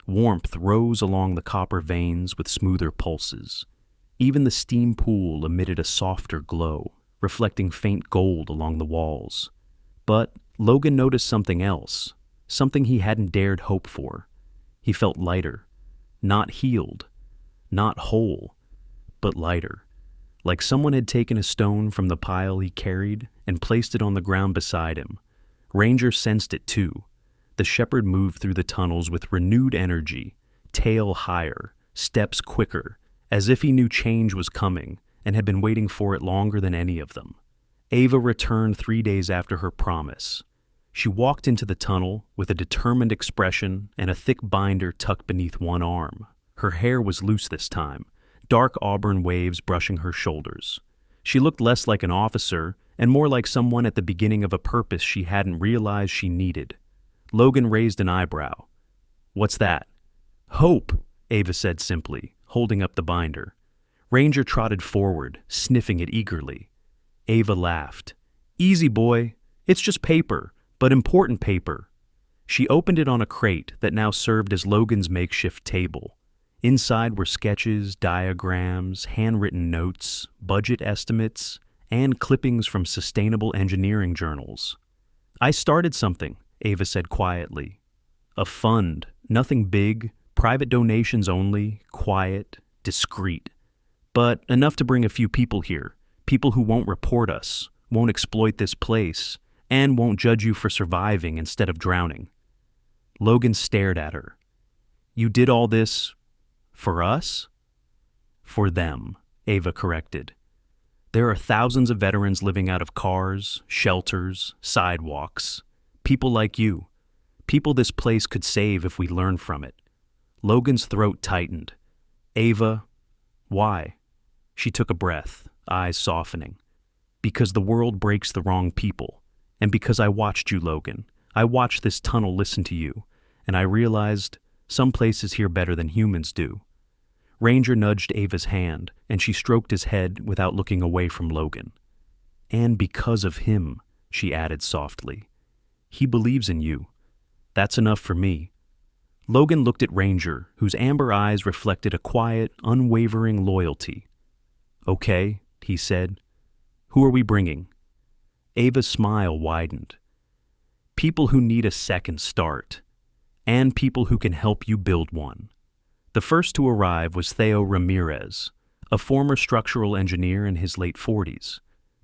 Warmth rose along the copper veins with smoother pulses. Even the steam pool emitted a softer glow, reflecting faint gold along the walls. But Logan noticed something else, something he hadn't dared hope for. He felt lighter, not healed, not whole, but lighter. Like someone had taken a stone from the pile he carried and placed it on the ground beside him. Ranger sensed it too. The shepherd moved through the tunnels with renewed energy, tail higher, steps quicker, as if he knew change was coming and had been waiting for it longer than any of them. Ava returned 3 days after her promise. She walked into the tunnel with a determined expression and a thick binder tucked beneath one arm. Her hair was loose this time, dark auburn waves brushing her shoulders. She looked less like an officer and more like someone at the beginning of a purpose she hadn't realized she needed. Logan raised an eyebrow. "What's that?" "Hope," Ava said simply, holding up the binder. Ranger trotted forward, sniffing it eagerly. Ava laughed. "Easy, boy. It's just paper, but important paper." She opened it on a crate that now served as Logan's makeshift table. Inside were sketches, diagrams, handwritten notes, budget estimates, and clippings from sustainable engineering journals. "I started something," Ava said quietly. "A fund, nothing big, private donations only, quiet, discreet. But enough to bring a few people here, people who won't report us, won't exploit this place, and won't judge you for surviving instead of drowning." Logan stared at her. "You did all this for us?" "For them," Ava corrected. "There are thousands of veterans living out of cars, shelters, sidewalks. People like you. People this place could save if we learn from it." Logan's throat tightened. "Ava, why?" She took a breath, eyes softening. "Because the world breaks the wrong people. And because I watched you, Logan. I watched this tunnel listen to you, and I realized some places hear better than humans do." Ranger nudged Ava's hand, and she stroked his head without looking away from Logan. "And because of him," she added softly. "He believes in you. That's enough for me." Logan looked at Ranger, whose amber eyes reflected a quiet, unwavering loyalty. "Okay," he said. "Who are we bringing?" Ava's smile widened. "People who need a second start, and people who can help you build one." The first to arrive was Theo Ramirez, a former structural engineer in his late 40s.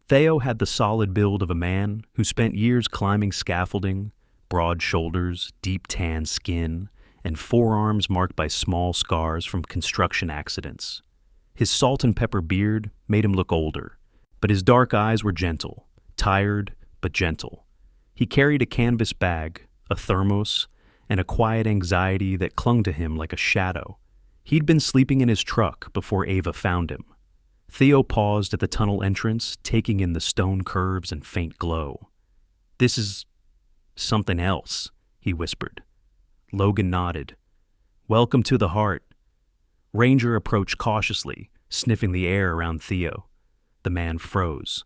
Theo had the solid build of a man who spent years climbing scaffolding, broad shoulders, deep tan skin, and forearms marked by small scars from construction accidents. His salt and pepper beard made him look older, but his dark eyes were gentle, tired but gentle. He carried a canvas bag, a thermos, and a quiet anxiety that clung to him like a shadow. He'd been sleeping in his truck before Ava found him. Theo paused at the tunnel entrance, taking in the stone curves and faint glow. "This is something else," he whispered. Logan nodded. "Welcome to the heart." Ranger approached cautiously, sniffing the air around Theo. The man froze.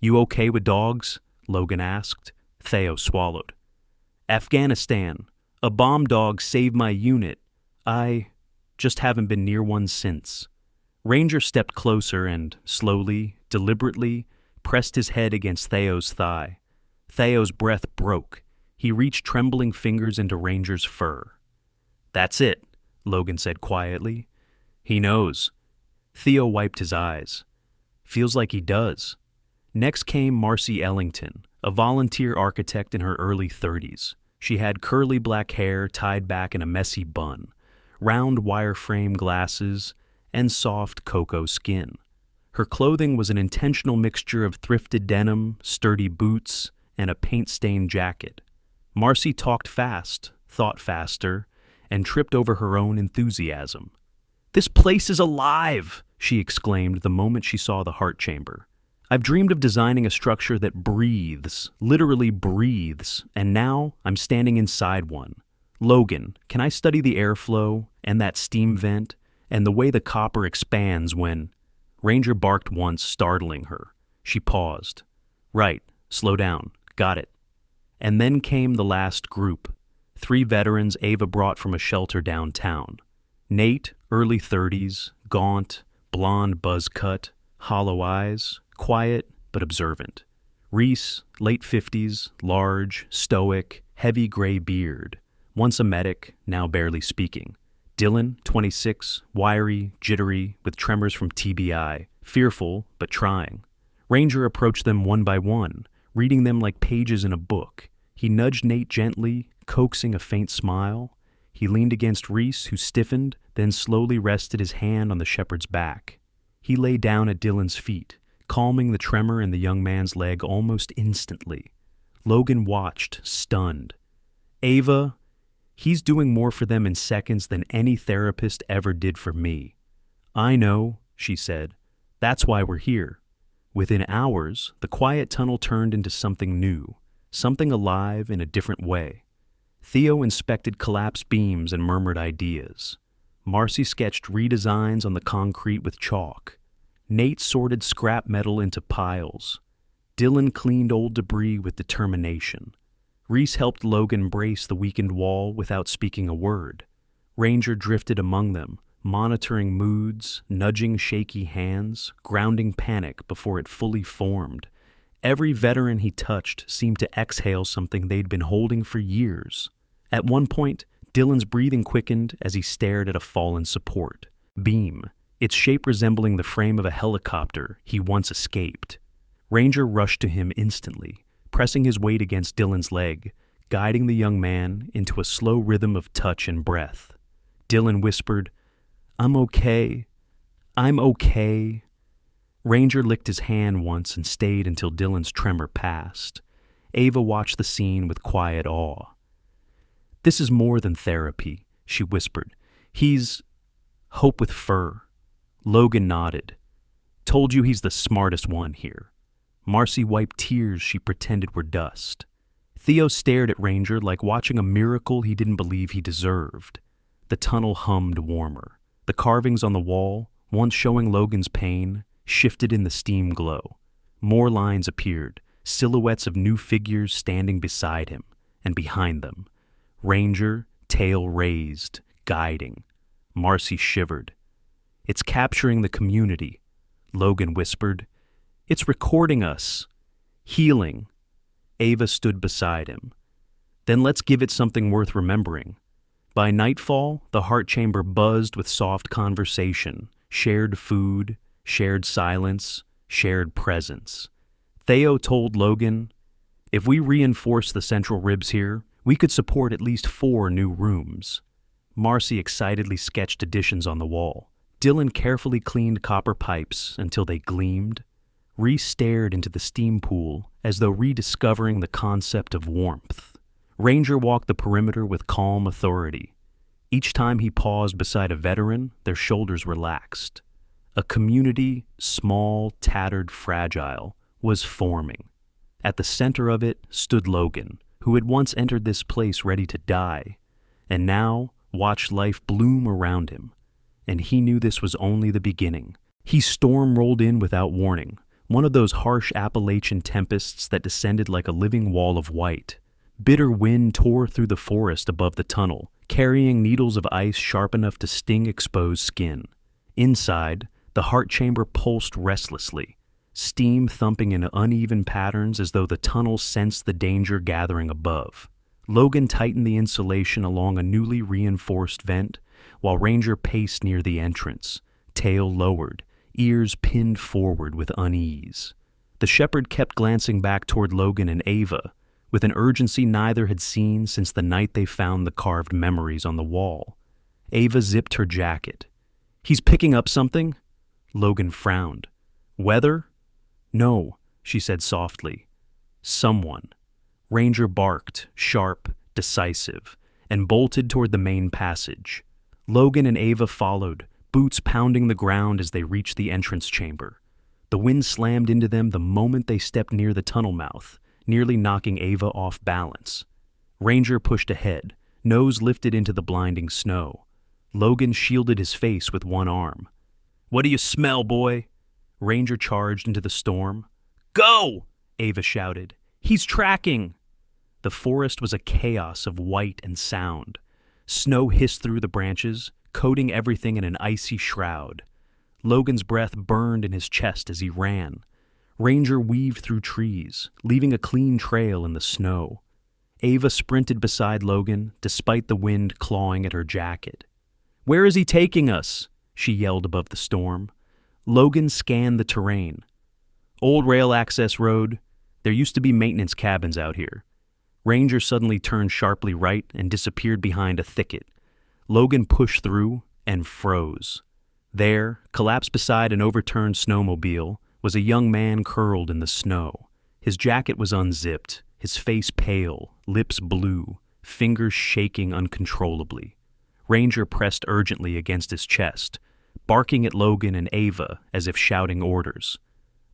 "You okay with dogs?" Logan asked. Theo swallowed. Afghanistan. A bomb dog saved my unit. I just haven't been near one since. Ranger stepped closer and, slowly, deliberately, pressed his head against Theo's thigh. Theo's breath broke. He reached trembling fingers into Ranger's fur. "That's it," Logan said quietly. "He knows." Theo wiped his eyes. "Feels like he does." Next came Marcy Ellington, a volunteer architect in her early 30s. She had curly black hair tied back in a messy bun, round wireframe glasses, and soft cocoa skin. Her clothing was an intentional mixture of thrifted denim, sturdy boots, and a paint-stained jacket. Marcy talked fast, thought faster, and tripped over her own enthusiasm. "This place is alive!" she exclaimed the moment she saw the heart chamber. "I've dreamed of designing a structure that breathes, literally breathes, and now I'm standing inside one. Logan, can I study the airflow and that steam vent and the way the copper expands when—" Ranger barked once, startling her. She paused. "Right, slow down, got it." And then came the last group, 3 veterans Ava brought from a shelter downtown. Nate, early 30s, gaunt, blonde buzz cut, hollow eyes, quiet but observant. Reese, late 50s, large, stoic, heavy gray beard, once a medic, now barely speaking. Dylan, 26, wiry, jittery, with tremors from TBI, fearful but trying. Ranger approached them one by one, reading them like pages in a book. He nudged Nate gently, coaxing a faint smile. He leaned against Reese, who stiffened, then slowly rested his hand on the shepherd's back. He lay down at Dylan's feet, calming the tremor in the young man's leg almost instantly. Logan watched, stunned. "Ava, he's doing more for them in seconds than any therapist ever did for me." "I know," she said. "That's why we're here." Within hours, the quiet tunnel turned into something new, something alive in a different way. Theo inspected collapsed beams and murmured ideas. Marcy sketched redesigns on the concrete with chalk. Nate sorted scrap metal into piles. Dylan cleaned old debris with determination. Reese helped Logan brace the weakened wall without speaking a word. Ranger drifted among them, monitoring moods, nudging shaky hands, grounding panic before it fully formed. Every veteran he touched seemed to exhale something they'd been holding for years. At one point, Dylan's breathing quickened as he stared at a fallen support beam, its shape resembling the frame of a helicopter he once escaped. Ranger rushed to him instantly, pressing his weight against Dylan's leg, guiding the young man into a slow rhythm of touch and breath. Dylan whispered, "I'm okay. I'm okay." Ranger licked his hand once and stayed until Dylan's tremor passed. Ava watched the scene with quiet awe. "This is more than therapy," she whispered. "He's hope with fur." Logan nodded. "Told you he's the smartest one here." Marcy wiped tears she pretended were dust. Theo stared at Ranger like watching a miracle he didn't believe he deserved. The tunnel hummed warmer. The carvings on the wall, once showing Logan's pain, shifted in the steam glow. More lines appeared, silhouettes of new figures standing beside him, and behind them. Ranger, tail raised, guiding. Marcy shivered. "It's capturing the community," Logan whispered. "It's recording us. Healing." Ava stood beside him. "Then let's give it something worth remembering." By nightfall, the heart chamber buzzed with soft conversation, shared food, shared silence, shared presence. Theo told Logan, "If we reinforce the central ribs here, we could support at least 4 new rooms." Marcy excitedly sketched additions on the wall. Dylan carefully cleaned copper pipes until they gleamed. Reese stared into the steam pool as though rediscovering the concept of warmth. Ranger walked the perimeter with calm authority. Each time he paused beside a veteran, their shoulders relaxed. A community, small, tattered, fragile, was forming. At the center of it stood Logan, who had once entered this place ready to die, and now watched life bloom around him. And he knew this was only the beginning. Storm rolled in without warning, one of those harsh Appalachian tempests that descended like a living wall of white. Bitter wind tore through the forest above the tunnel, carrying needles of ice sharp enough to sting exposed skin. Inside, the heart chamber pulsed restlessly, steam thumping in uneven patterns as though the tunnel sensed the danger gathering above. Logan tightened the insulation along a newly reinforced vent, while Ranger paced near the entrance, tail lowered, ears pinned forward with unease. The shepherd kept glancing back toward Logan and Ava, with an urgency neither had seen since the night they found the carved memories on the wall. Ava zipped her jacket. "He's picking up something?" Logan frowned. "Weather?" "No," she said softly. "Someone." Ranger barked, sharp, decisive, and bolted toward the main passage. Logan and Ava followed, boots pounding the ground as they reached the entrance chamber. The wind slammed into them the moment they stepped near the tunnel mouth, nearly knocking Ava off balance. Ranger pushed ahead, nose lifted into the blinding snow. Logan shielded his face with one arm. "What do you smell, boy?" Ranger charged into the storm. "Go!" Ava shouted. "He's tracking!" The forest was a chaos of white and sound. Snow hissed through the branches, coating everything in an icy shroud. Logan's breath burned in his chest as he ran. Ranger weaved through trees, leaving a clean trail in the snow. Ava sprinted beside Logan, despite the wind clawing at her jacket. "Where is he taking us?" she yelled above the storm. Logan scanned the terrain. "Old rail access road. There used to be maintenance cabins out here." Ranger suddenly turned sharply right and disappeared behind a thicket. Logan pushed through and froze. There, collapsed beside an overturned snowmobile, was a young man curled in the snow. His jacket was unzipped, his face pale, lips blue, fingers shaking uncontrollably. Ranger pressed urgently against his chest, barking at Logan and Ava as if shouting orders.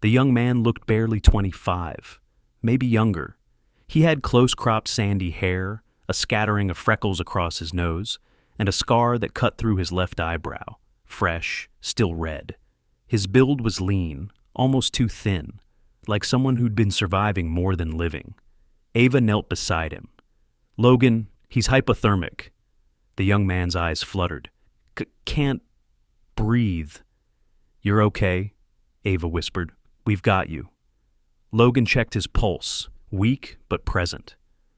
The young man looked barely 25, maybe younger. He had close-cropped sandy hair, a scattering of freckles across his nose, and a scar that cut through his left eyebrow, fresh, still red. His build was lean, almost too thin, like someone who'd been surviving more than living. Ava knelt beside him. "Logan, he's hypothermic." The young man's eyes fluttered. Can't breathe." "You're okay," Ava whispered. "We've got you." Logan checked his pulse, weak but present.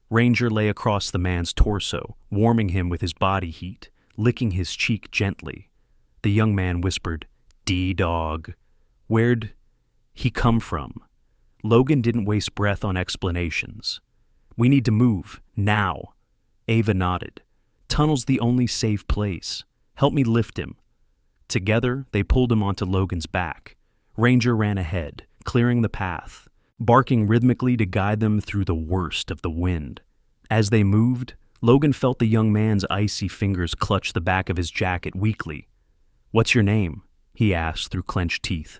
Ranger lay across the man's torso, warming him with his body heat, licking his cheek gently. The young man whispered, "D-dog. Where'd he come from?" Logan didn't waste breath on explanations. "We need to move, now." Ava nodded. "Tunnel's the only safe place. Help me lift him." Together, they pulled him onto Logan's back. Ranger ran ahead, clearing the path, barking rhythmically to guide them through the worst of the wind. As they moved, Logan felt the young man's icy fingers clutch the back of his jacket weakly. "What's your name?" he asked through clenched teeth.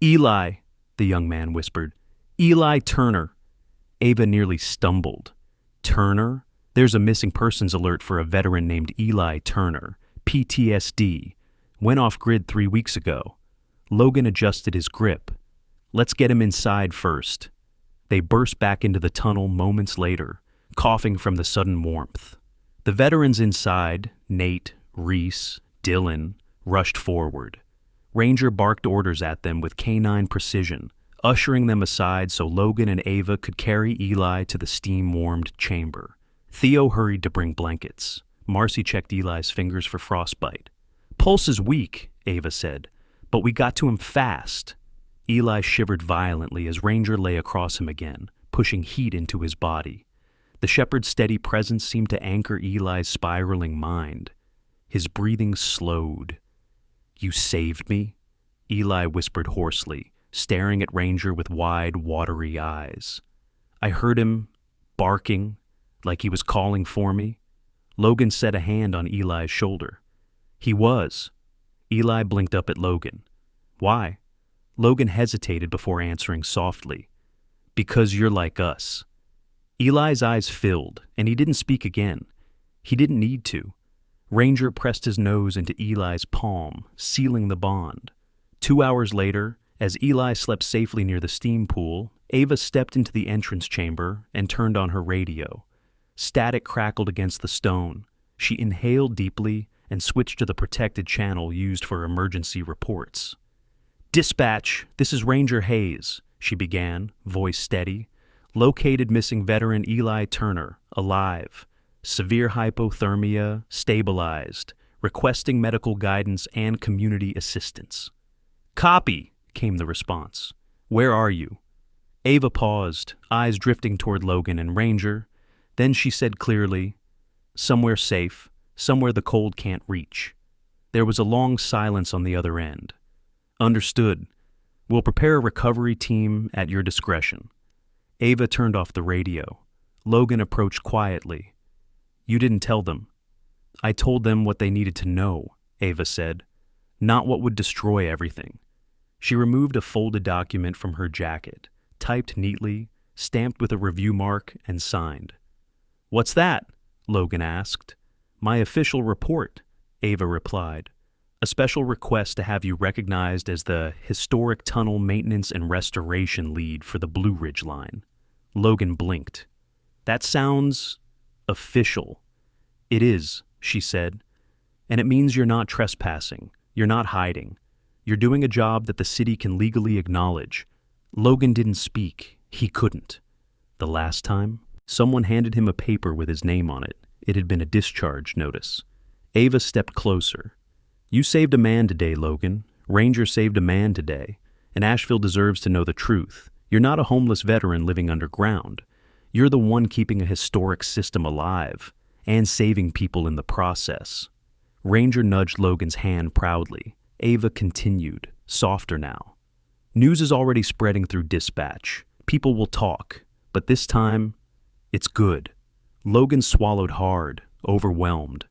"Eli," the young man whispered. "Eli Turner." Ava nearly stumbled. "Turner? There's a missing persons alert for a veteran named Eli Turner, PTSD. Went off-grid 3 weeks ago." Logan adjusted his grip. "Let's get him inside first." They burst back into the tunnel moments later, coughing from the sudden warmth. The veterans inside, Nate, Reese, Dylan, rushed forward. Ranger barked orders at them with canine precision, ushering them aside so Logan and Ava could carry Eli to the steam-warmed chamber. Theo hurried to bring blankets. Marcy checked Eli's fingers for frostbite. "Pulse is weak," Ava said, "but we got to him fast." Eli shivered violently as Ranger lay across him again, pushing heat into his body. The shepherd's steady presence seemed to anchor Eli's spiraling mind. His breathing slowed. "You saved me?" Eli whispered hoarsely, staring at Ranger with wide, watery eyes. "I heard him barking, like he was calling for me." Logan set a hand on Eli's shoulder. "He was." Eli blinked up at Logan. "Why?" Logan hesitated before answering softly. "Because you're like us." Eli's eyes filled, and he didn't speak again. He didn't need to. Ranger pressed his nose into Eli's palm, sealing the bond. 2 hours later, as Eli slept safely near the steam pool, Ava stepped into the entrance chamber and turned on her radio. Static crackled against the stone. She inhaled deeply and switched to the protected channel used for emergency reports. "Dispatch, this is Ranger Hayes," she began, voice steady. "Located missing veteran Eli Turner, alive. Severe hypothermia, stabilized. Requesting medical guidance and community assistance." "Copy," came the response. "Where are you?" Ava paused, eyes drifting toward Logan and Ranger. Then she said clearly, "Somewhere safe, somewhere the cold can't reach." There was a long silence on the other end. "Understood. We'll prepare a recovery team at your discretion." Ava turned off the radio. Logan approached quietly. "You didn't tell them." "I told them what they needed to know," Ava said. "Not what would destroy everything." She removed a folded document from her jacket, typed neatly, stamped with a review mark, and signed. "What's that?" Logan asked. "My official report," Ava replied. "A special request to have you recognized as the Historic Tunnel Maintenance and Restoration Lead for the Blue Ridge Line." Logan blinked. "That sounds official." "It is," she said. "And it means you're not trespassing. You're not hiding. You're doing a job that the city can legally acknowledge." Logan didn't speak. He couldn't. The last time, someone handed him a paper with his name on it. It had been a discharge notice. Ava stepped closer. "You saved a man today, Logan. Ranger saved a man today. And Asheville deserves to know the truth. You're not a homeless veteran living underground. You're the one keeping a historic system alive and saving people in the process." Ranger nudged Logan's hand proudly. Ava continued, softer now. "News is already spreading through dispatch. People will talk, but this time, it's good." Logan swallowed hard, overwhelmed.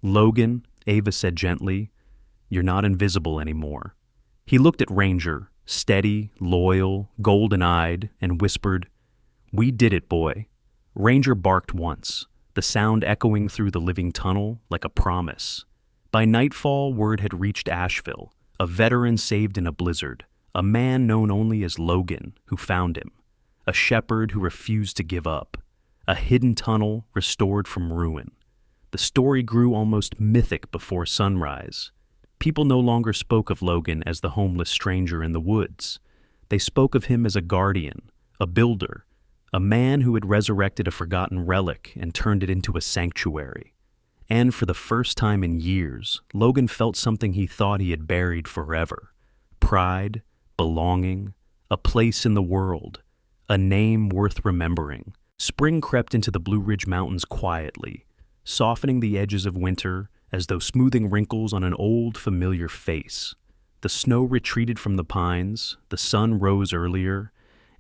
"Logan," Ava said gently, "you're not invisible anymore." He looked at Ranger, steady, loyal, golden-eyed, and whispered, "We did it, boy." Ranger barked once, the sound echoing through the living tunnel like a promise. By nightfall, word had reached Asheville, a veteran saved in a blizzard, a man known only as Logan who found him, a shepherd who refused to give up, a hidden tunnel restored from ruin. The story grew almost mythic before sunrise. People no longer spoke of Logan as the homeless stranger in the woods. They spoke of him as a guardian, a builder, a man who had resurrected a forgotten relic and turned it into a sanctuary. And for the first time in years, Logan felt something he thought he had buried forever. Pride, belonging, a place in the world, a name worth remembering. Spring crept into the Blue Ridge Mountains quietly, softening the edges of winter as though smoothing wrinkles on an old, familiar face. The snow retreated from the pines, the sun rose earlier,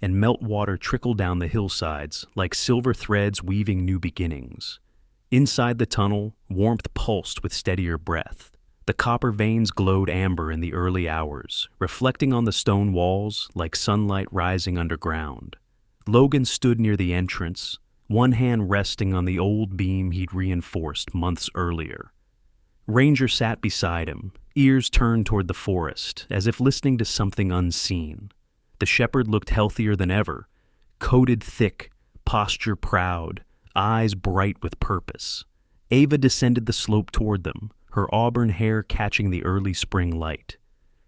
and meltwater trickled down the hillsides like silver threads weaving new beginnings. Inside the tunnel, warmth pulsed with steadier breath. The copper veins glowed amber in the early hours, reflecting on the stone walls like sunlight rising underground. Logan stood near the entrance, one hand resting on the old beam he'd reinforced months earlier. Ranger sat beside him, ears turned toward the forest, as if listening to something unseen. The shepherd looked healthier than ever, coated thick, posture proud, eyes bright with purpose. Ava descended the slope toward them, her auburn hair catching the early spring light.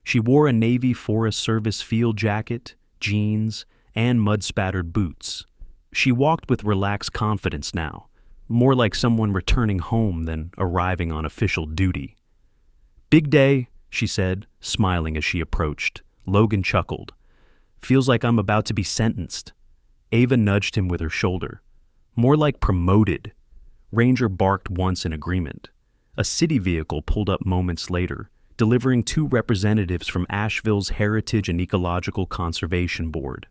She wore a Navy Forest Service field jacket, jeans, and mud-spattered boots. She walked with relaxed confidence now, more like someone returning home than arriving on official duty. "Big day," she said, smiling as she approached. Logan chuckled. "Feels like I'm about to be sentenced." Ava nudged him with her shoulder. "More like promoted." Ranger barked once in agreement. A city vehicle pulled up moments later, delivering 2 representatives from Asheville's Heritage and Ecological Conservation Board.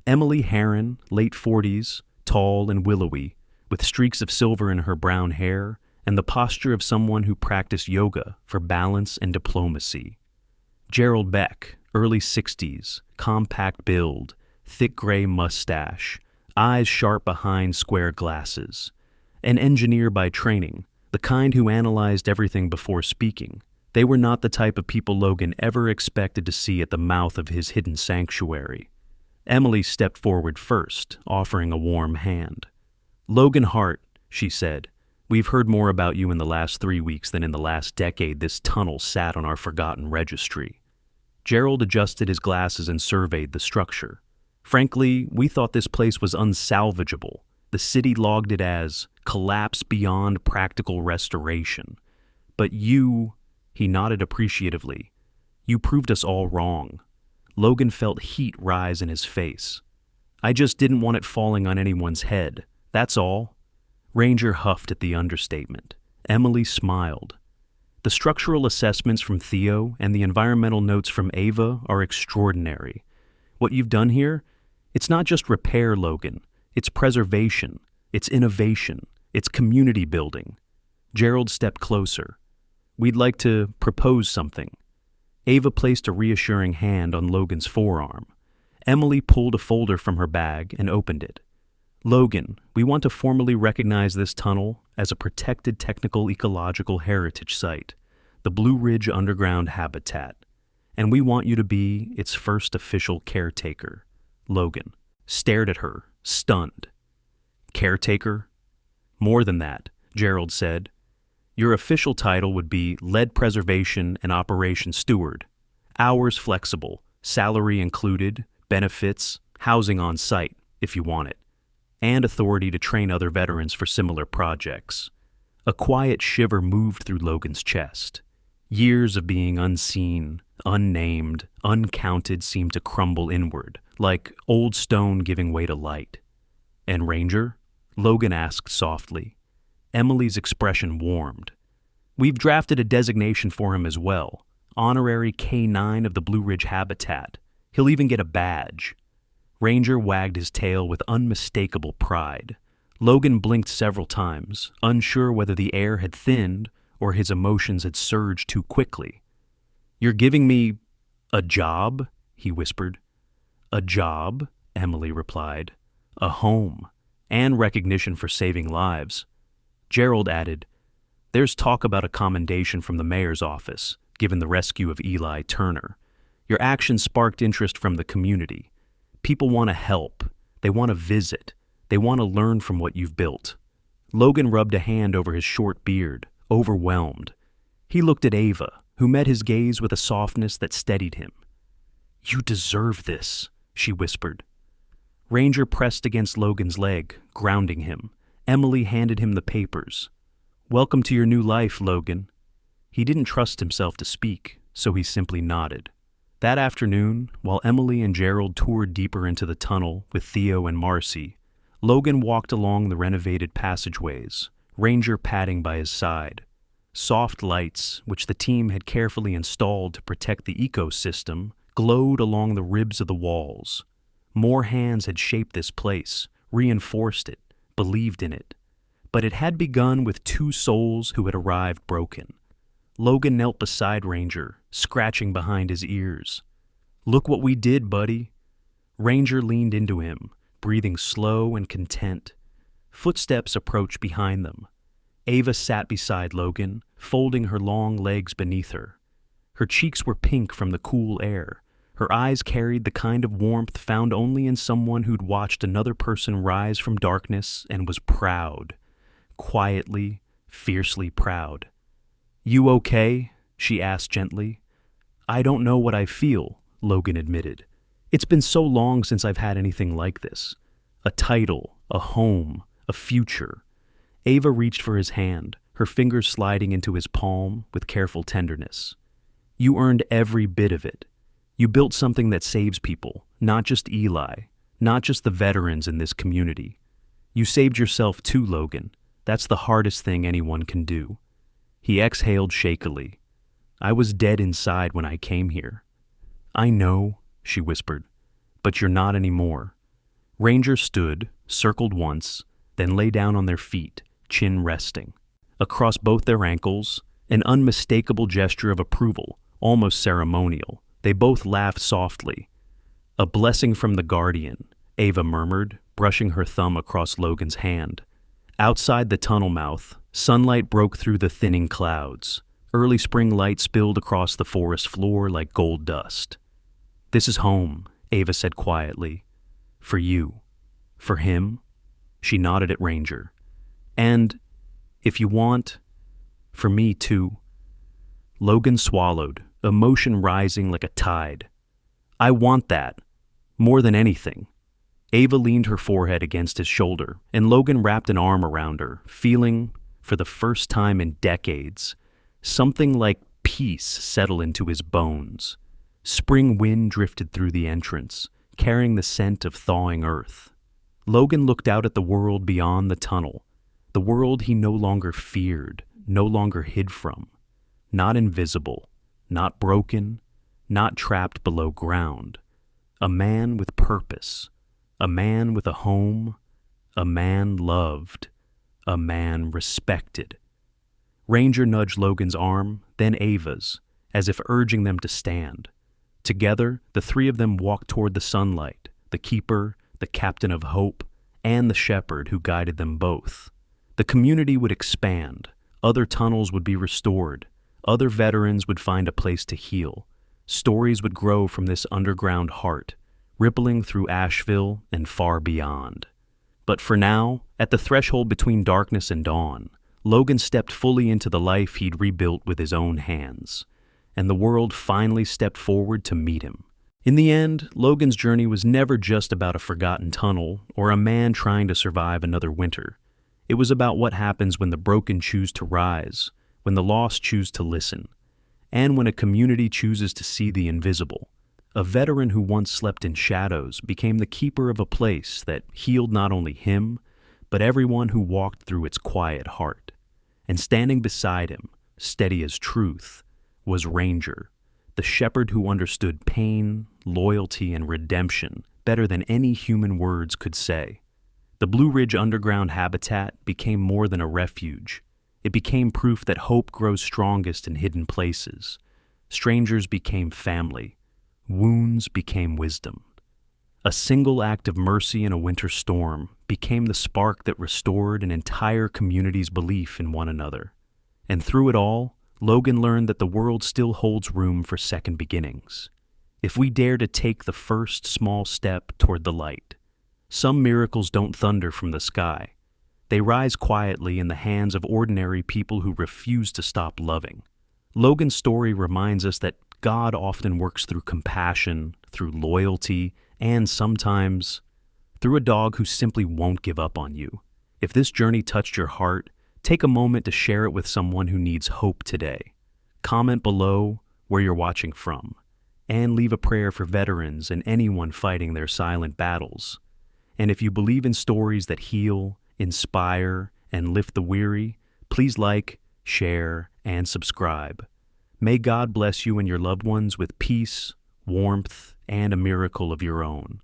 Emily Herron, late 40s, tall and willowy, with streaks of silver in her brown hair and the posture of someone who practiced yoga for balance and diplomacy. Gerald Beck, early 60s, compact build, thick gray mustache, eyes sharp behind square glasses. An engineer by training, the kind who analyzed everything before speaking. They were not the type of people Logan ever expected to see at the mouth of his hidden sanctuary. Emily stepped forward first, offering a warm hand. "Logan Hart, she said. "We've heard more about you in the last 3 weeks than in the last decade this tunnel sat on our forgotten registry." Gerald adjusted his glasses and surveyed the structure. "Frankly, we thought this place was unsalvageable. The city logged it as collapse beyond practical restoration. But you," he nodded appreciatively, "you proved us all wrong." Logan felt heat rise in his face. "I just didn't want it falling on anyone's head, that's all." Ranger huffed at the understatement. Emily smiled. "The structural assessments from Theo and the environmental notes from Ava are extraordinary. What you've done here, it's not just repair, Logan. It's preservation, it's innovation, it's community building." Gerald stepped closer. "We'd like to propose something." Ava placed a reassuring hand on Logan's forearm. Emily pulled a folder from her bag and opened it. "Logan, we want to formally recognize this tunnel as a protected technical ecological heritage site, the Blue Ridge Underground Habitat, and we want you to be its first official caretaker." Logan stared at her, stunned. "Caretaker?" "More than that," Gerald said. "Your official title would be Lead Preservation and Operation Steward. Hours flexible, salary included, benefits, housing on site, if you want it, and authority to train other veterans for similar projects." A quiet shiver moved through Logan's chest. Years of being unseen, unnamed, uncounted seemed to crumble inward, like old stone giving way to light. "And Ranger?" Logan asked softly. Emily's expression warmed. "We've drafted a designation for him as well, Honorary K9 of the Blue Ridge Habitat. He'll even get a badge." Ranger wagged his tail with unmistakable pride. Logan blinked several times, unsure whether the air had thinned or his emotions had surged too quickly. "You're giving me a job?" he whispered. "A job," Emily replied. "A home, and recognition for saving lives." Gerald added, "There's talk about a commendation from the mayor's office, given the rescue of Eli Turner. Your actions sparked interest from the community. People want to help. They want to visit. They want to learn from what you've built." Logan rubbed a hand over his short beard, overwhelmed. He looked at Ava, who met his gaze with a softness that steadied him. "You deserve this," she whispered. Ranger pressed against Logan's leg, grounding him. Emily handed him the papers. "Welcome to your new life, Logan." He didn't trust himself to speak, so he simply nodded. That afternoon, while Emily and Gerald toured deeper into the tunnel with Theo and Marcy, Logan walked along the renovated passageways, Ranger padding by his side. Soft lights, which the team had carefully installed to protect the ecosystem, glowed along the ribs of the walls. More hands had shaped this place, reinforced it, believed in it. But it had begun with two souls who had arrived broken. Logan knelt beside Ranger, scratching behind his ears. "Look what we did, buddy." Ranger leaned into him, breathing slow and content. Footsteps approached behind them. Ava sat beside Logan, folding her long legs beneath her. Her cheeks were pink from the cool air. Her eyes carried the kind of warmth found only in someone who'd watched another person rise from darkness and was proud. Quietly, fiercely proud. "You okay?" she asked gently. "I don't know what I feel," Logan admitted. "It's been so long since I've had anything like this. A title, a home, a future." Ava reached for his hand, her fingers sliding into his palm with careful tenderness. "You earned every bit of it. You built something that saves people, not just Eli, not just the veterans in this community. You saved yourself too, Logan. That's the hardest thing anyone can do." He exhaled shakily. "I was dead inside when I came here." "I know," she whispered, "but you're not anymore." Ranger stood, circled once, then lay down on their feet, chin resting. Across both their ankles, an unmistakable gesture of approval, almost ceremonial, they both laughed softly. "A blessing from the Guardian," Ava murmured, brushing her thumb across Logan's hand. Outside the tunnel mouth, sunlight broke through the thinning clouds. Early spring light spilled across the forest floor like gold dust. "This is home," Ava said quietly. "For you. For him?" She nodded at Ranger. And if you want, for me too. Logan swallowed, emotion rising like a tide. I want that, more than anything. Ava leaned her forehead against his shoulder, and Logan wrapped an arm around her, feeling, for the first time in decades, something like peace settle into his bones. Spring wind drifted through the entrance, carrying the scent of thawing earth. Logan looked out at the world beyond the tunnel, the world he no longer feared, no longer hid from. Not invisible, not broken, not trapped below ground. A man with purpose, a man with a home, a man loved, a man respected. Ranger nudged Logan's arm, then Ava's, as if urging them to stand. Together, the three of them walked toward the sunlight, the keeper, the captain of hope, and the shepherd who guided them both. The community would expand, other tunnels would be restored, other veterans would find a place to heal. Stories would grow from this underground heart, rippling through Asheville and far beyond. But for now, at the threshold between darkness and dawn, Logan stepped fully into the life he'd rebuilt with his own hands, and the world finally stepped forward to meet him. In the end, Logan's journey was never just about a forgotten tunnel or a man trying to survive another winter. It was about what happens when the broken choose to rise, when the lost choose to listen, and when a community chooses to see the invisible. A veteran who once slept in shadows became the keeper of a place that healed not only him, but everyone who walked through its quiet heart. And standing beside him, steady as truth, was Ranger, the shepherd who understood pain, loyalty, and redemption better than any human words could say. The Blue Ridge underground habitat became more than a refuge. It became proof that hope grows strongest in hidden places. Strangers became family. Wounds became wisdom. A single act of mercy in a winter storm became the spark that restored an entire community's belief in one another. And through it all, Logan learned that the world still holds room for second beginnings. If we dare to take the first small step toward the light. Some miracles don't thunder from the sky. They rise quietly in the hands of ordinary people who refuse to stop loving. Logan's story reminds us that God often works through compassion, through loyalty, and sometimes through a dog who simply won't give up on you. If this journey touched your heart, take a moment to share it with someone who needs hope today. Comment below where you're watching from, and leave a prayer for veterans and anyone fighting their silent battles. And if you believe in stories that heal, inspire, and lift the weary, please like, share, and subscribe. May God bless you and your loved ones with peace, warmth, and a miracle of your own.